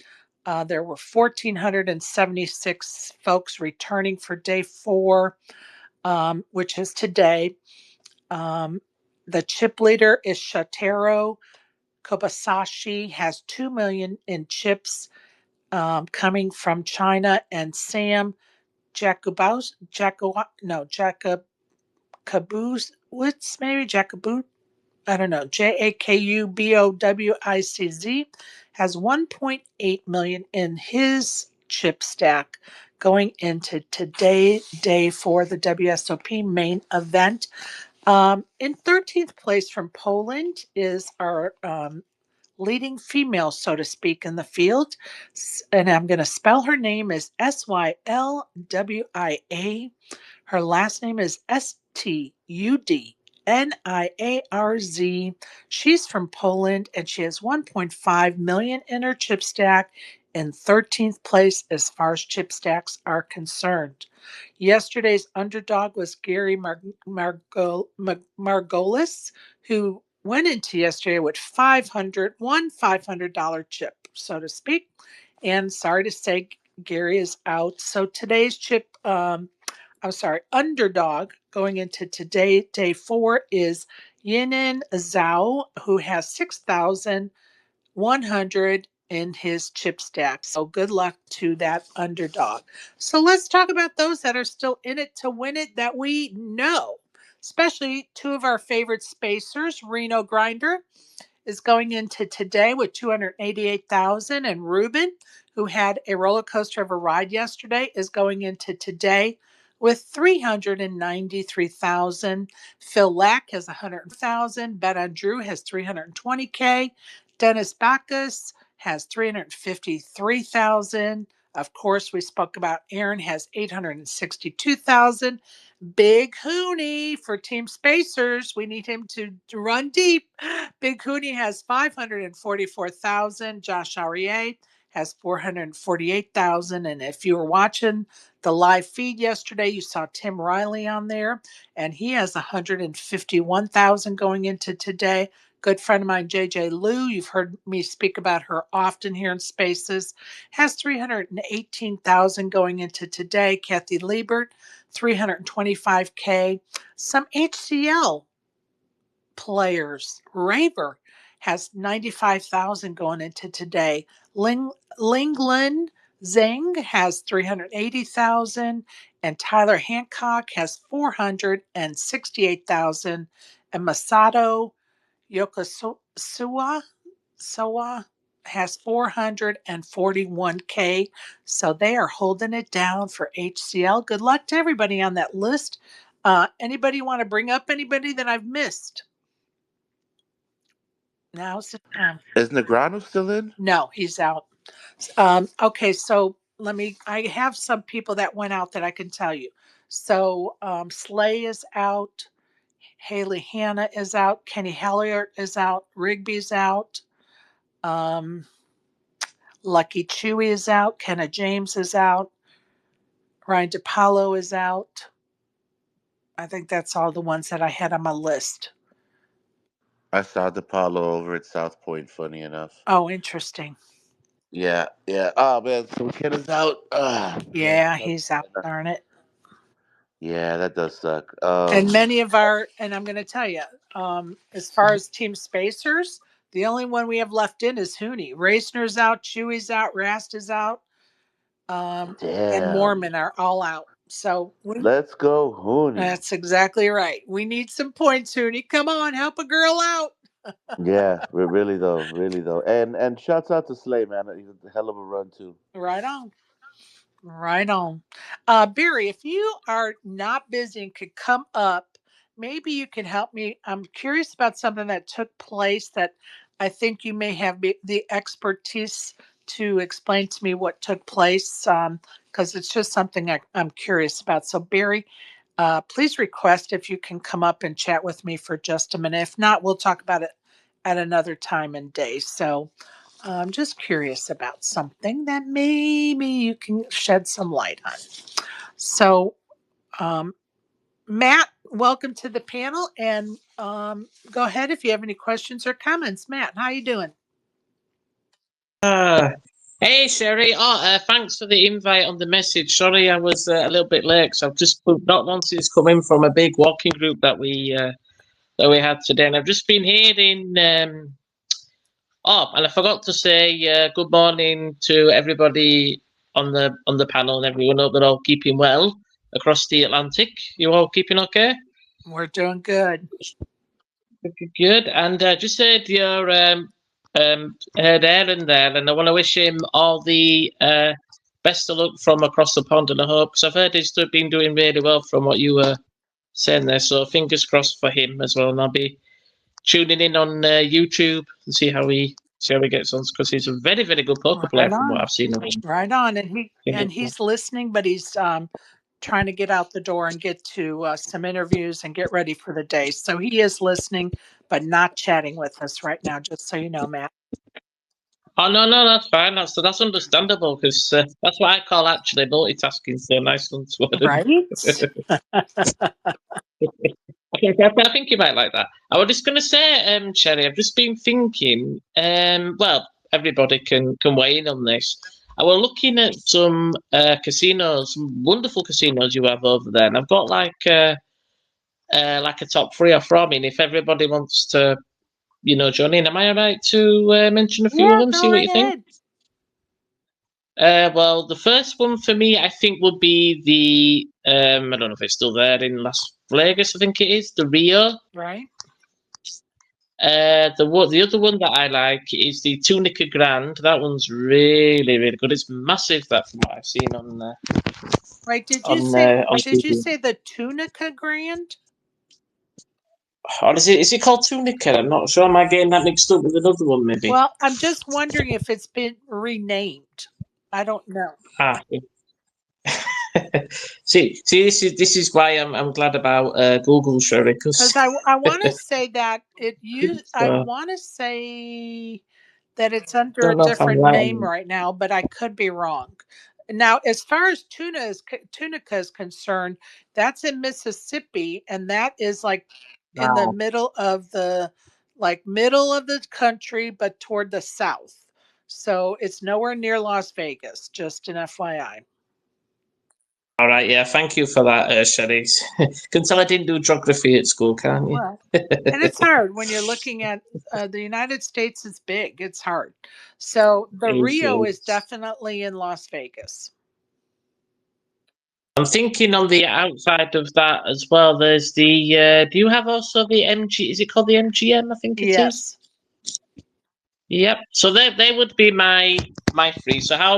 there were 1,476 folks returning for day 4, which is today. The chip leader is Shotaro Kobasashi, has 2 million in chips. Coming from China, and Sam Jacobowitz, maybe Jacobowitz, I don't know, Jakubowicz has 1.8 million in his chip stack going into today, day 4, the WSOP main event. In 13th place from Poland is our leading female, so to speak, in the field. And I'm going to spell her name as Sylwia. Her last name is Studniarz. She's from Poland, and she has 1.5 million in her chip stack, in 13th place as far as chip stacks are concerned. Yesterday's underdog was Gary Margolis, who went into yesterday with $500 chip, so to speak. And sorry to say, Gary is out. So today's underdog going into today, day 4, is Yinan Zhao, who has 6,100 in his chip stack. So good luck to that underdog. So let's talk about those that are still in it to win it that we know, especially 2 of our favorite spacers. Reno Grinder is going into today with 288,000, and Ruben, who had a roller coaster of a ride yesterday, is going into today with 393,000. Phil Lack has 100,000. Bet on Drew has 320K. Dennis Backus has 353,000. Of course, we spoke about Aaron has 862,000. Big Hooney for Team Spacers. We need him to run deep. Big Hooney has 544,000. Josh Aurier has 448,000. And if you were watching the live feed yesterday, you saw Tim Riley on there, and he has 151,000 going into today. Good friend of mine, JJ Liu, you've heard me speak about her often here in Spaces, has 318,000 going into today. Kathy Liebert, 325K. Some HCL players. Raver has 95,000 going into today. Linglin Zhang has 380,000, and Tyler Hancock has 468,000, and Masato Yokosuwa has 441K. So they are holding it down for HCL. Good luck to everybody on that list. Anybody want to bring up anybody that I've missed? Now's the time. Is Negrano still in? No, he's out. Okay, so I have some people that went out that I can tell you. So Slay is out. Haley Hanna is out. Kenny Halliard is out. Rigby's out. Um, Lucky Chewy is out. Kenna James is out. Ryan DePaulo is out. I think that's all the ones that I had on my list. I saw DePaulo over at South Point, funny enough. Oh, interesting. Yeah, yeah. Oh, man, so McKenna's out. Man, Yeah, fuck he's out. McKenna. Darn it. Yeah, that does suck. And many of and I'm going to tell you, as far as team spacers, the only one we have left in is Hooney. Racner's out, Chewy's out, Rast is out, and Damn. Mormon are all out. So Let's go, Hooney. that's exactly right. We need some points, Hooney. Come on, help a girl out. Yeah, really though. And shouts out to Slay, man. He's a hell of a run too. Right on. Right on. Barry, if you are not busy and could come up, maybe you can help me. I'm curious about something that took place that I think you may have the expertise to explain to me what took place, because it's just something I'm curious about. So, Barry, please request if you can come up and chat with me for just a minute. If not, we'll talk about it at another time and day. So, I'm just curious about something that maybe you can shed some light on. So, um, Matt, welcome to the panel, and go ahead if you have any questions or comments. Matt, how you doing? Hey Sherry, thanks for the invite on the message. Sorry I was a little bit late, so I've just not wanted to come in from a big walking group that we had today, and I've just been hearing. And I forgot to say good morning to everybody on the panel and everyone. Hope they're all keeping well across the Atlantic. You all keeping okay? We're doing good. Good. And just heard your heard Aaron there, and I want to wish him all the best of luck from across the pond. And I hope, because I've heard he's been doing really well from what you were saying there. So fingers crossed for him as well. And I'll be tuning in on YouTube and see how he gets on, because he's a very, very good poker player from what I've seen of him. Right on, and he's listening, but he's trying to get out the door and get to some interviews and get ready for the day. So he is listening, but not chatting with us right now. Just so you know, Matt. Oh no, that's fine. That's understandable, because that's what I call actually multitasking. So nice one, right? I think you might like that. I was just going to say, Cherry, I've just been thinking. Well, everybody can weigh in on this. I was looking at some casinos, some wonderful casinos you have over there, and I've got like a top 3 or 4. I mean, if everybody wants to, join in, am I right to mention a few of them? See what you think. Well, the first one for me, I think, would be the I don't know if it's still there in Las Vegas. I think it is the Rio. Right. The other one that I like is the Tunica Grand. That one's really, really good. It's massive, that, from what I've seen on there. Right. Did you say the Tunica Grand? Or is it called Tunica? I'm not sure. Am I getting that mixed up with another one, maybe? Well, I'm just wondering if it's been renamed. I don't know. See, this is why I'm glad about Google, Sherry, because I want to say that I want to say that it's under a different name right now, but I could be wrong. Now, as far as Tunica is concerned, that's in Mississippi, and that is like in the middle of the country, but toward the south. So it's nowhere near Las Vegas. Just an FYI. All right, yeah, thank you for that, Sherry. Can tell I didn't do geography at school, can't you? Well, and it's hard when you're looking at the United States is big. It's hard. So the Rio is definitely in Las Vegas. I'm thinking on the outside of that as well, there's the, do you have also the MG, is it called the MGM, I think it is? Yep. So they would be my three. So how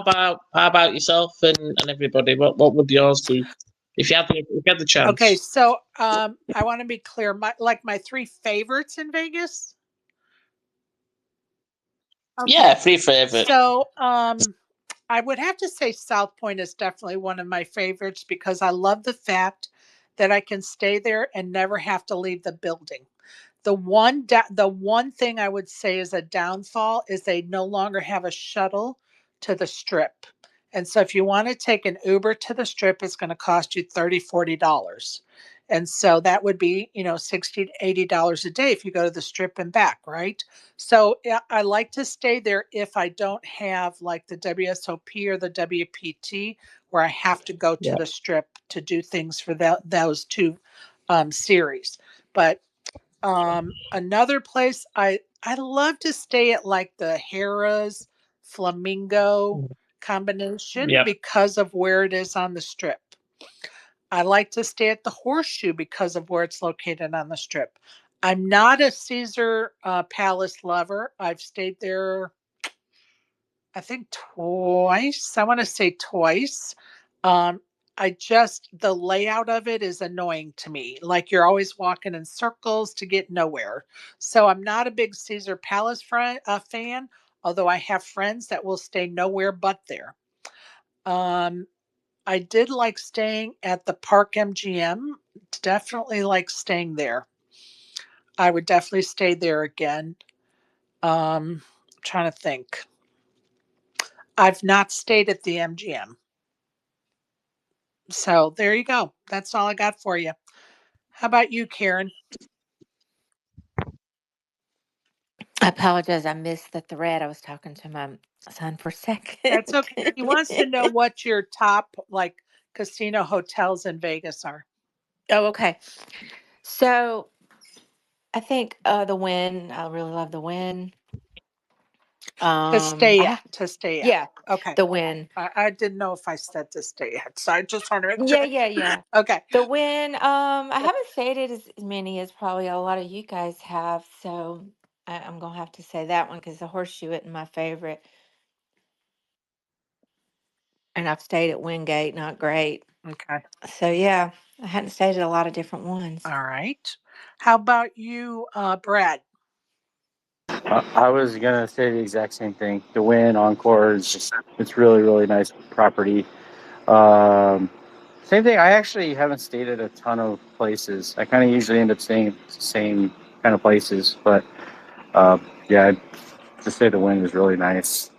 about yourself and everybody? What would yours be if you had the chance? Okay, so I want to be clear. My three favorites in Vegas. Yeah, Okay, three favorite. so I would have to say South Point is definitely one of my favorites because I love the fact that I can stay there and never have to leave the building. The one thing I would say is a downfall is they no longer have a shuttle to the strip. And so if you want to take an Uber to the strip, it's going to cost you $30, $40. And so that would be, $60 to $80 a day if you go to the strip and back, right? So yeah, I like to stay there if I don't have like the WSOP or the WPT where I have to go to Yeah. the strip to do things for those two series. But another place I love to stay at like the Harrah's Flamingo combination Yep. because of where it is on the strip. I like to stay at the Horseshoe because of where it's located on the strip. I'm not a Caesar Palace lover. I've stayed there, I think twice. I want to say twice. Um, the layout of it is annoying to me. Like you're always walking in circles to get nowhere. So I'm not a big Caesar Palace fan, although I have friends that will stay nowhere but there. Um, I did like staying at the Park MGM. Definitely like staying there. I would definitely stay there again. Trying to think. I've not stayed at the MGM. So there you go. That's all I got for you. How about you, Karen? I apologize. I missed the thread. I was talking to my son for a second. That's okay. He wants to know what your top like casino hotels in Vegas are Oh, okay. So I think the Win. I really love the Win. to stay I at. have, To stay at. yeah, Okay. the Win. I didn't know if I said to stay at, so I just want to make Yeah, sure. yeah, yeah. Okay. The Win. I haven't stayed it as many as probably a lot of you guys have, so I'm gonna have to say that one because the Horseshoe isn't my favorite, and I've stayed at Wingate, not great. Okay. So yeah, I hadn't stayed at a lot of different ones. All right. How about you, Brad? I was gonna say the exact same thing. The Win Encore is it's really really nice property. Um, Same thing. I actually haven't stayed at a ton of places. I kind of usually end up staying at the same kind of places, but yeah, I'd just say the Win is really nice.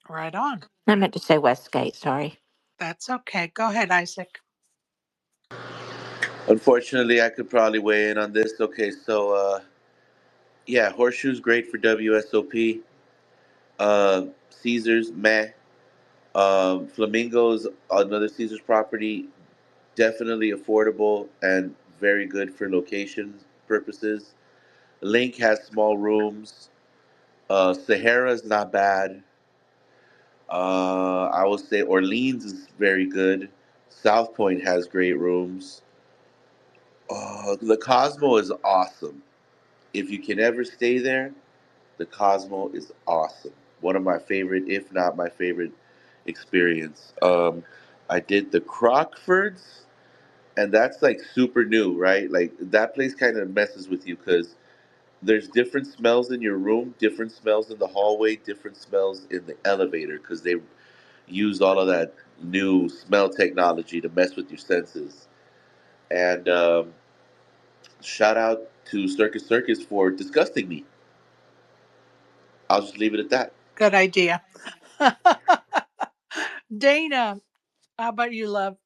Right on. I meant to say Westgate. Sorry. That's okay. Go ahead, Isaac. Unfortunately, I could probably weigh in on this. Okay, so yeah, Horseshoe's great for WSOP. Caesars, meh. Flamingo's another Caesars property, definitely affordable and very good for location purposes. Link has small rooms. Sahara's not bad. I would say Orleans is very good. South Point has great rooms. The Cosmo is awesome. If you can ever stay there, the Cosmo is awesome. One of my favorite, if not my favorite, experience. I did the Crockfords, and that's like super new, right? Like that place kind of messes with you because there's different smells in your room, different smells in the hallway, different smells in the elevator because they use all of that new smell technology to mess with your senses. And shout out to Circus Circus for disgusting me. I'll just leave it at that. Good idea. Dana, how about you, love?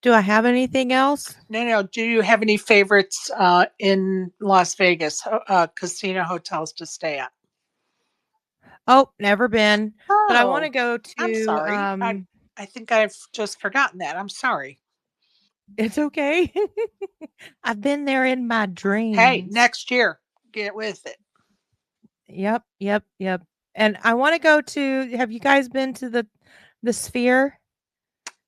Do I have anything else? No. Do you have any favorites in Las Vegas, casino hotels to stay at? Oh, never been. But I want to Oh, go I'm to sorry. I think I've just forgotten that. I'm sorry. it's okay. I've been there in my Hey, dreams. next year, get with it. Yep, yep, yep. And I want to go to have you guys been to the Sphere?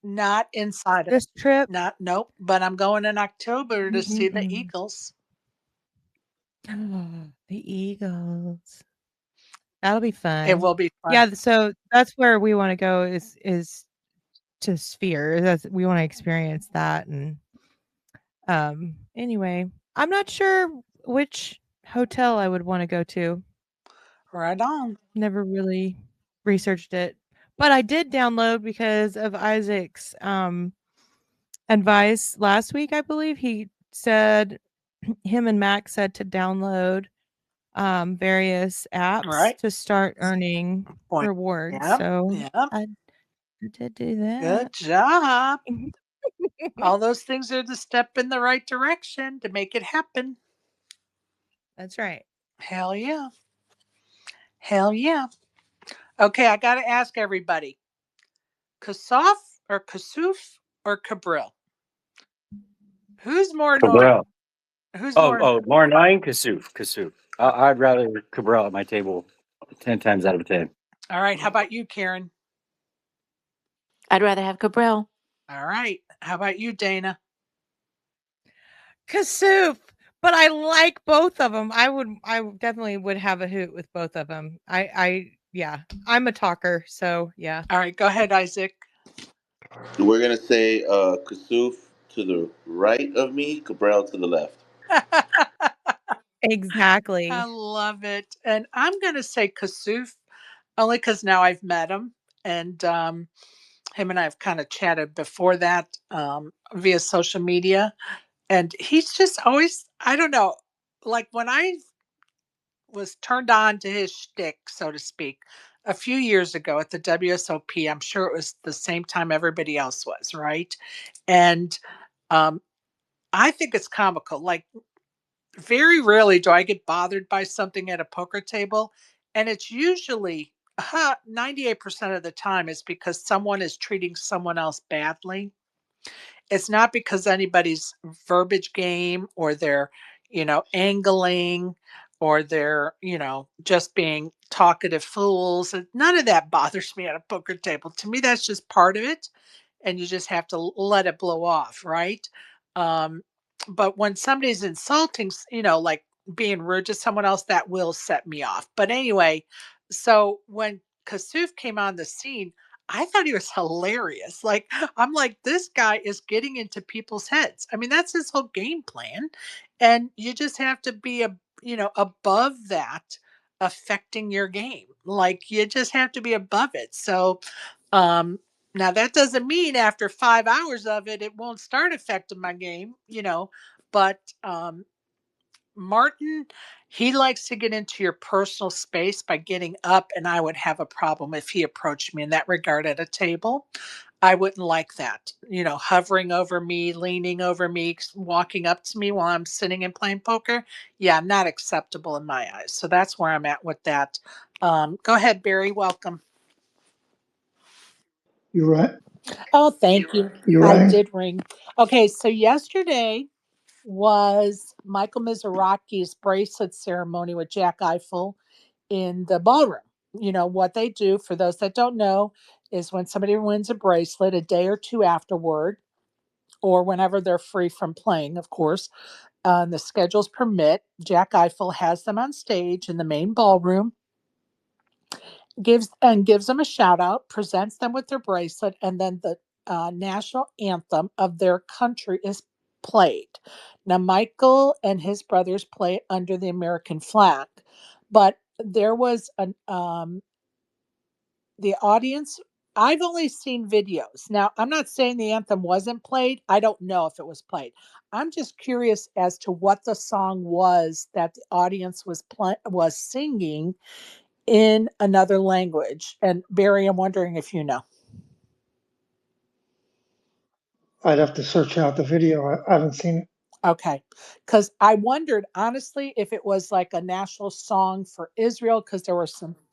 Not inside of this trip. nope. But I'm going in October to see the Mm-mm-mm. Eagles. The Eagles. That'll be fun. It will be fun. Yeah, so that's where we want to go is to Sphere. We want to experience that. And anyway, I'm not sure which hotel I would want to go to. Right on. Never really researched it. But I did download because of Isaac's advice last week, I believe. He said him and Max said to download various apps to start earning rewards. Yep. So Yep. I did do that. Good job. All those things are the step in the right direction to make it happen. That's right. Hell yeah. Hell yeah. Okay, I got to ask everybody. Kasaf or Kasuf or Cabril? Who's more annoying? Cabral. Who's more? More annoying? Kasuf. I'd rather Cabral at my table 10 times out of 10. All right. How about you, Karen? I'd rather have Cabral. All right. How about you, Dana? Kasuf. But I like both of them. I definitely would have a hoot with both of them. Yeah, I'm a talker, so yeah. All right, go ahead, Isaac. We're gonna say Kasuf to the right of me, Cabral to the left. Exactly. I love it. And I'm going to say Kasuf only because now I've met him. And him and I have kind of chatted before that via social media. And he's just always, I don't know, like when I was turned on to his shtick, so to speak, a few years ago at the WSOP. I'm sure it was the same time everybody else was, right? And I think it's comical. Like, very rarely do I get bothered by something at a poker table. And it's usually 98% of the time is because someone is treating someone else badly. It's not because anybody's verbiage game or they're, angling or they're, just being talkative fools. None of that bothers me at a poker table. To me, that's just part of it. And you just have to let it blow off, right? Um, but when somebody's insulting, like being rude to someone else, that will set me off. But anyway, so when Kasuf came on the scene, I thought he was hilarious. Like, I'm like, this guy is getting into people's heads. I mean, that's his whole game plan. And you just have to be above that affecting your game. Like, you just have to be above it. So, now that doesn't mean after 5 hours of it, it won't start affecting my game, but, Martin, he likes to get into your personal space by getting up, and I would have a problem if he approached me in that regard at a table. I wouldn't like that, hovering over me, leaning over me, walking up to me while I'm sitting and playing poker. Yeah, not acceptable in my eyes. So that's where I'm at with that. Go ahead, Barry. Welcome. You right? Oh, thank you. You I right? did ring. Okay, so yesterday was Michael Mizrachi's bracelet ceremony with Jack Eiffel in the ballroom. What they do, for those that don't know, is when somebody wins a bracelet, a day or two afterward, or whenever they're free from playing, of course, the schedules permit, Jack Eiffel has them on stage in the main ballroom, gives them a shout out, presents them with their bracelet, and then the national anthem of their country is played. Now, Michael and his brothers play it under the American flag, but there was the audience. I've only seen videos. Now, I'm not saying the anthem wasn't played. I don't know if it was played. I'm just curious as to what the song was that the audience was singing in another language. And Barry, I'm wondering if you know. I'd have to search out the video. I haven't seen it. Okay. Because I wondered, honestly, if it was like a national song for Israel, because there were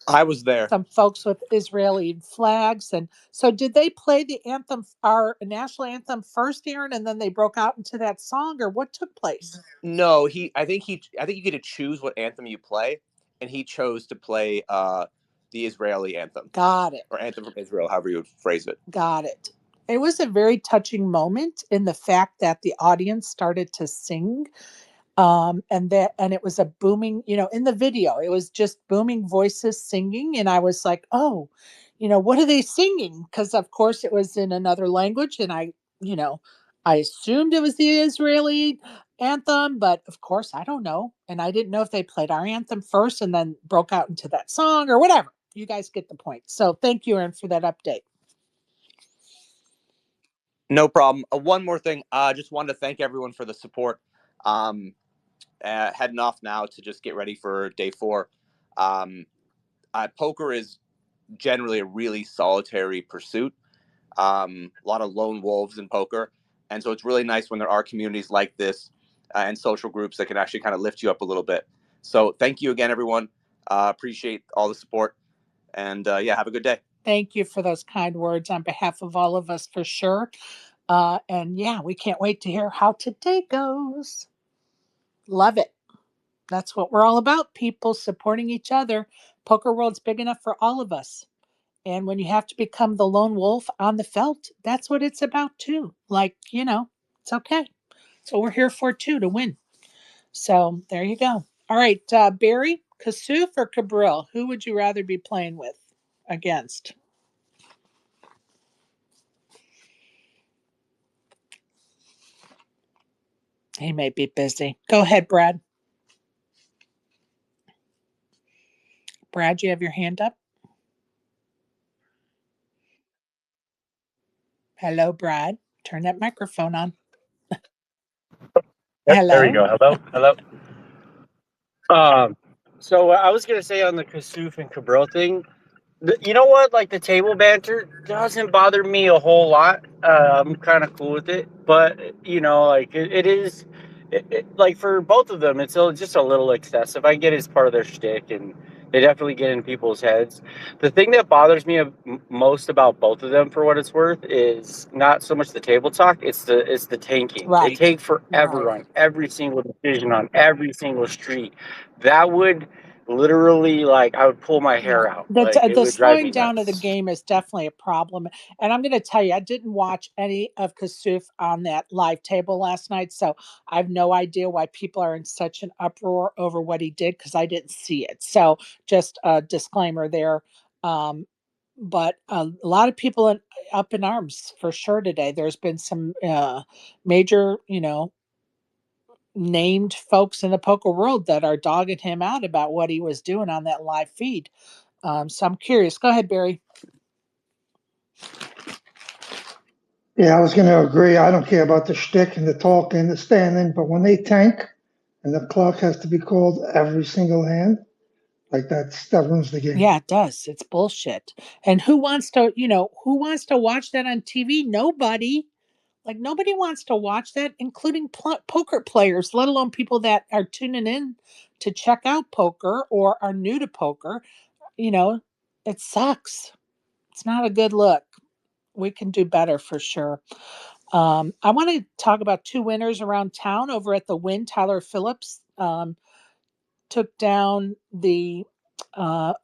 I was there. some folks with Israeli flags. And so did they play the anthem, our national anthem first, Aaron, and then they broke out into that song, or what took place? No, I think you get to choose what anthem you play, and he chose to play the Israeli anthem. Got it. Or anthem from Israel, however you would phrase it. Got it. It was a very touching moment in the fact that the audience started to sing, and it was a booming, in the video it was just booming voices singing, and I was like, oh, what are they singing? Because of course it was in another language, and you know I assumed it was the Israeli anthem, but of course I don't know, and I didn't know if they played our anthem first and then broke out into that song or whatever. You guys get the point. So thank you, Aaron, for that update. No problem. One more thing. Just wanted to thank everyone for the support. Heading off now to just get ready for day 4. Poker is generally a really solitary pursuit. A lot of lone wolves in poker. And so it's really nice when there are communities like this and social groups that can actually kind of lift you up a little bit. So thank you again, everyone. Appreciate all the support. And yeah, have a good day. Thank you for those kind words on behalf of all of us, for sure. And yeah, we can't wait to hear how today goes. Love it. That's what we're all about, people supporting each other. Poker world's big enough for all of us. And when you have to become the lone wolf on the felt, that's what it's about too. Like, it's okay. It's what we're here for too, to win. So there you go. All right, Barry, Kasuf or Cabril, who would you rather be playing with against? He may be busy. Go ahead, Brad. Brad, you have your hand up? Hello, Brad. Turn that microphone on. There we Hello. go. Hello. So I was gonna say on the Kasuf and Cabral thing, you know what? Like the table banter doesn't bother me a whole lot. I'm kind of cool with it, but like it is, like for both of them, it's just a little excessive. I get it's part of their shtick, and they definitely get in people's heads. The thing that bothers me most about both of them, for what it's worth, is not so much the table talk; it's the tanking. They Right. take forever on every single decision on every single street. That would literally, like, I would pull my Yeah. hair out. Like, it The would drive slowing me down of the nuts. game is definitely a problem. And I'm going to tell you, I didn't watch any of Kasuf on that live table last night. So I have no idea why people are in such an uproar over what he did, because I didn't see it. So just a disclaimer there. Um, but a lot of people up in arms for sure today. There's been some major, named folks in the poker world that are dogging him out about what he was doing on that live feed. So I'm curious. Go ahead, Barry. Yeah, I was going to agree. I don't care about the shtick and the talk and the standing, but when they tank and the clock has to be called every single hand, like that ruins the game. Yeah, it does. It's bullshit. And who wants to watch that on TV? Nobody. Like, nobody wants to watch that, including poker players, let alone people that are tuning in to check out poker or are new to poker. You know, it sucks. It's not a good look. We can do better for sure. I want to talk about 2 winners around town over at the Win. Tyler Phillips took down uh,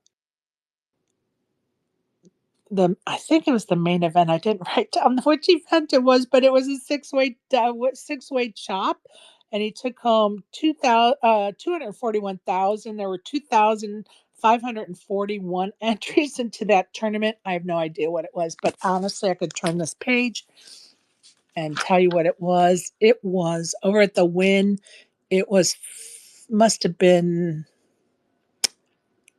I think it was the main event. I didn't write down which event it was, but it was a six-way chop, and he took home 241,000. There were 2,541 entries into that tournament. I have no idea what it was, but honestly, I could turn this page and tell you what it was. It was over at the Win. It was must have been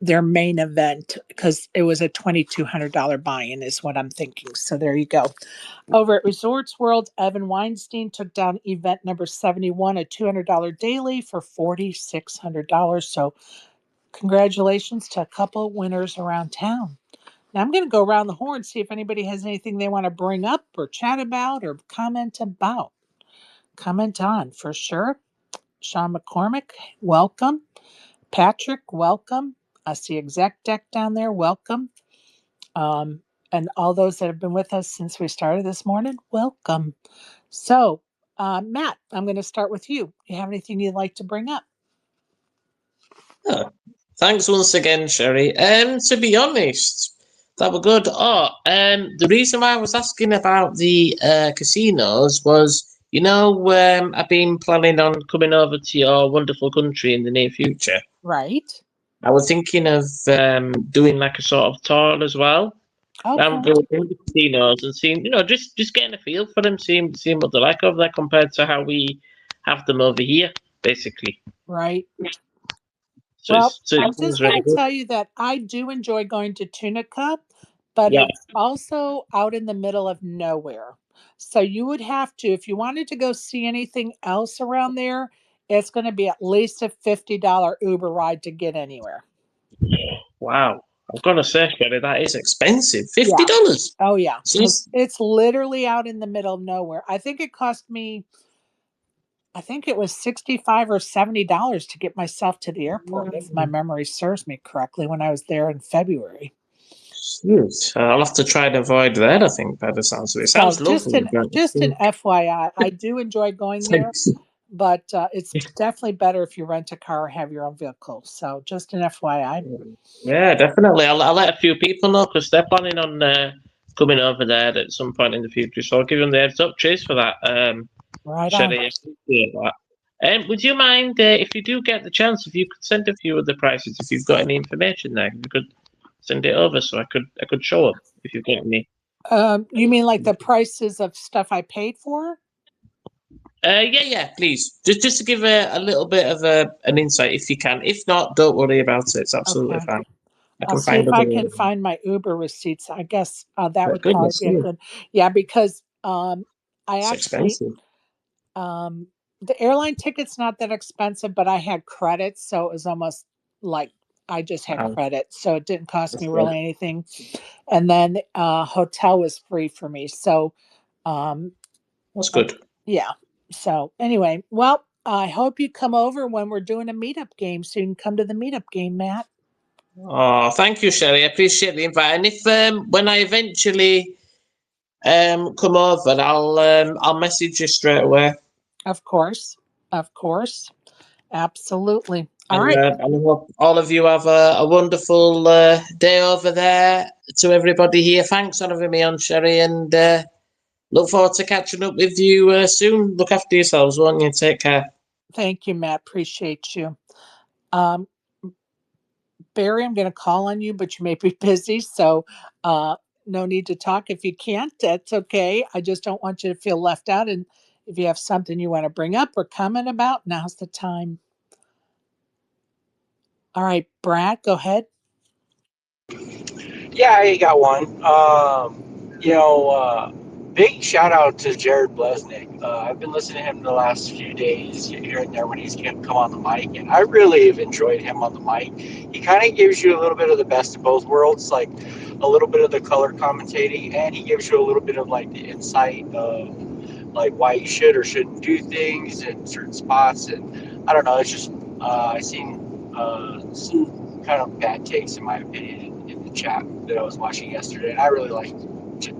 their main event, because it was a $2,200 buy-in is what I'm thinking. So there you go. Over at Resorts World, Evan Weinstein took down event number 71, a $200 daily for $4,600. So congratulations to a couple winners around town. Now I'm going to go around the horn, see if anybody has anything they want to bring up or chat about or comment about. Comment on for sure. Sean McCormick, welcome. Patrick, welcome. I see Exec Deck down there, welcome. And all those that have been with us since we started this morning, welcome. So, Matt, I'm going to start with you. You have anything you'd like to bring up? Oh, thanks once again, Sherry. To be honest, That were good. Oh, the reason why I was asking about the casinos was, I've been planning on coming over to your wonderful country in the near future. Right. I was thinking of doing like a sort of tour as well. I'm Okay. going to the casinos and seeing, just getting a feel for them, seeing what they're like over there compared to how we have them over here, basically. Right. So Well, it's, so it I'm sounds just going really to good. tell you that I do enjoy going to Tunica, but Yeah. it's also out in the middle of nowhere. So you would have to, if you wanted to go see anything else around there, it's going to be at least a $50 Uber ride to get anywhere. Wow. I'm gonna say, Sherry, that is expensive. Yeah. $50. Oh, yeah. So It's literally out in the middle of nowhere. I think it cost me, I think it was 65 or $70 to get myself to the airport, if my memory serves me correctly, when I was there in February. Jeez. I'll have to try and avoid that, I think, by the sounds of it. So Sounds lovely. just an FYI, I do enjoy going there, Thanks. but it's definitely better if you rent a car or have your own vehicle. So just an FYI. Yeah, definitely. I'll let a few people know because they're planning on coming over there at some point in the future. So I'll give them the heads up. Cheers for that, Right on. Sherry. I appreciate that. Would you mind if you do get the chance, if you could send a few of the prices, if you've got any information there, if you could send it over so I could show them if you've got any. You mean like the prices of stuff I paid for? Yeah, please. Just to give a little bit of an insight if you can. If not, don't worry about it. It's absolutely Okay. fine. I I'll can see find if other I can ways. find my Uber receipts. I guess that Oh, would probably goodness be a me. good. Yeah, because I It's actually expensive. um the airline ticket's not that expensive, but I had credits, so it was almost like I just had Um, credits, so it didn't cost that's me good. really anything. And then hotel was free for me. So um That's uh, good. yeah. So anyway, well, I hope you come over when we're doing a meetup game so you can come to the meetup game, Matt. Oh, thank you, Sherry. I appreciate the invite. And if when I eventually come over, I'll message you straight away. Of course. Of course. Absolutely. All And, right. and I hope all of you have a wonderful day over there. To everybody here, thanks for having me on, Sherry, and look forward to catching up with you soon. Look after yourselves, won't you? Take care. Thank you, Matt. Appreciate you. Um, Barry, I'm going to call on you, but you may be busy. So uh, no need to talk if you can't. That's okay. I just don't want you to feel left out. And if you have something you want to bring up or comment about, now's the time. All right, Brad, go ahead. Yeah, I got one. Big shout out to Jared Blesnick. I've been listening to him the last few days here and there when he's come on the mic, and I really have enjoyed him on the mic. He kind of gives you a little bit of the best of both worlds, like a little bit of the color commentating, and he gives you a little bit of like the insight of like why you should or shouldn't do things in certain spots. And I don't know, it's just I seen some kind of bad takes in my opinion in the chat that I was watching yesterday, and I really liked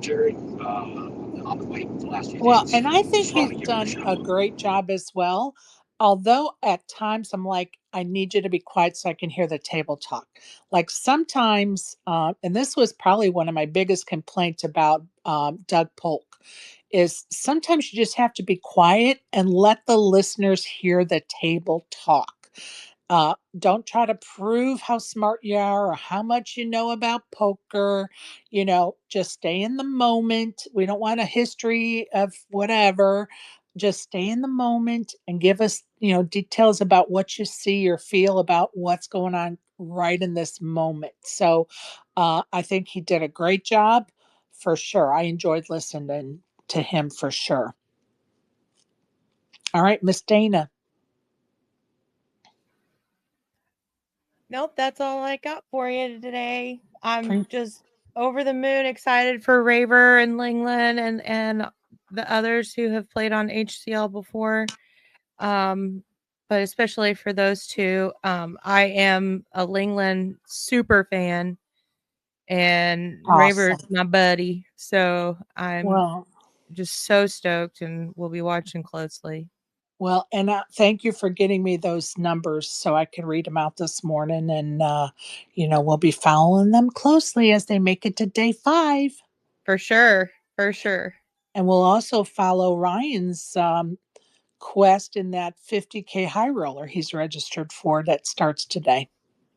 Jared on the mic the last few Well, days. and I think Just wanted he's to give him a done shout a out. great job as well. Although at times I'm like, I need you to be quiet so I can hear the table talk. Like sometimes, and this was probably one of my biggest complaints about Doug Polk, is sometimes you just have to be quiet and let the listeners hear the table talk. Don't try to prove how smart you are or how much you know about poker. Just stay in the moment. We don't want a history of whatever. Just stay in the moment and give us, details about what you see or feel about what's going on right in this moment. So I think he did a great job for sure. I enjoyed listening to him for sure. All right, Miss Dana. Nope, that's all I got for you today. I'm Pre- just over the moon excited for Raver and Lingland and the others who have played on HCL before. But especially for those two. I am a Lingland super fan and Raver's Awesome. my buddy. So I'm Well, just so stoked and we'll be watching closely. Well, and thank you for getting me those numbers so I could read them out this morning. And, we'll be following them closely as they make it to day 5. For sure. For sure. And we'll also follow Ryan's quest in that 50K high roller he's registered for that starts today.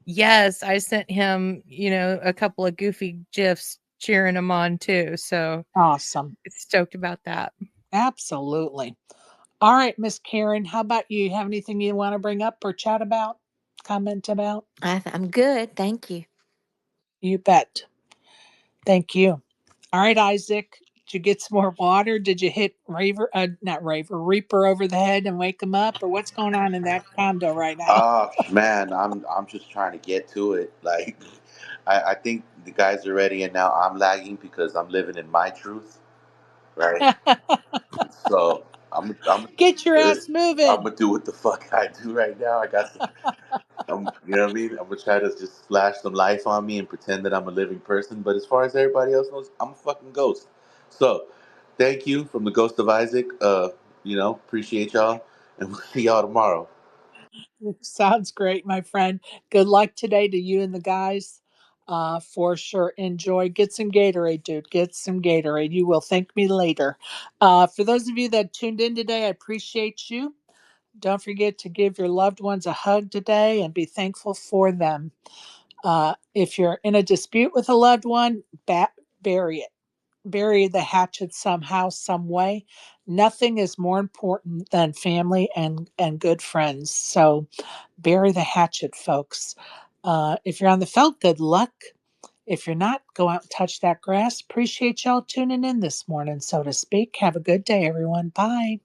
Yes, I sent him, a couple of goofy gifs cheering him on too. So Awesome. stoked about that. Absolutely. All right, Miss Karen, how about you? Have anything you want to bring up or chat about, comment about? I'm good. Thank you. You bet. Thank you. All right, Isaac, did you get some more water? Did you hit not Raver, Reaper over the head and wake him up? Or what's going on in that condo right now? Oh man, I'm just trying to get to it. Like, I think the guys are ready, and now I'm lagging because I'm living in my truth, right? So Get your ass I'm moving. gonna do what the fuck I do right now. I got some, you know what I mean? I'm gonna try to just flash some life on me and pretend that I'm a living person. But as far as everybody else knows, I'm a fucking ghost. So, thank you from the Ghost of Isaac. Appreciate y'all, and we'll see y'all tomorrow. Sounds great, my friend. Good luck today to you and the guys. For sure. Enjoy. Get some Gatorade, dude. Get some Gatorade. You will thank me later. For those of you that tuned in today, I appreciate you. Don't forget to give your loved ones a hug today and be thankful for them. If you're in a dispute with a loved one, bury it. Bury the hatchet somehow, some way. Nothing is more important than family and good friends. So bury the hatchet, folks. If you're on the felt, good luck. If you're not, go out and touch that grass. Appreciate y'all tuning in this morning, so to speak. Have a good day, everyone. Bye.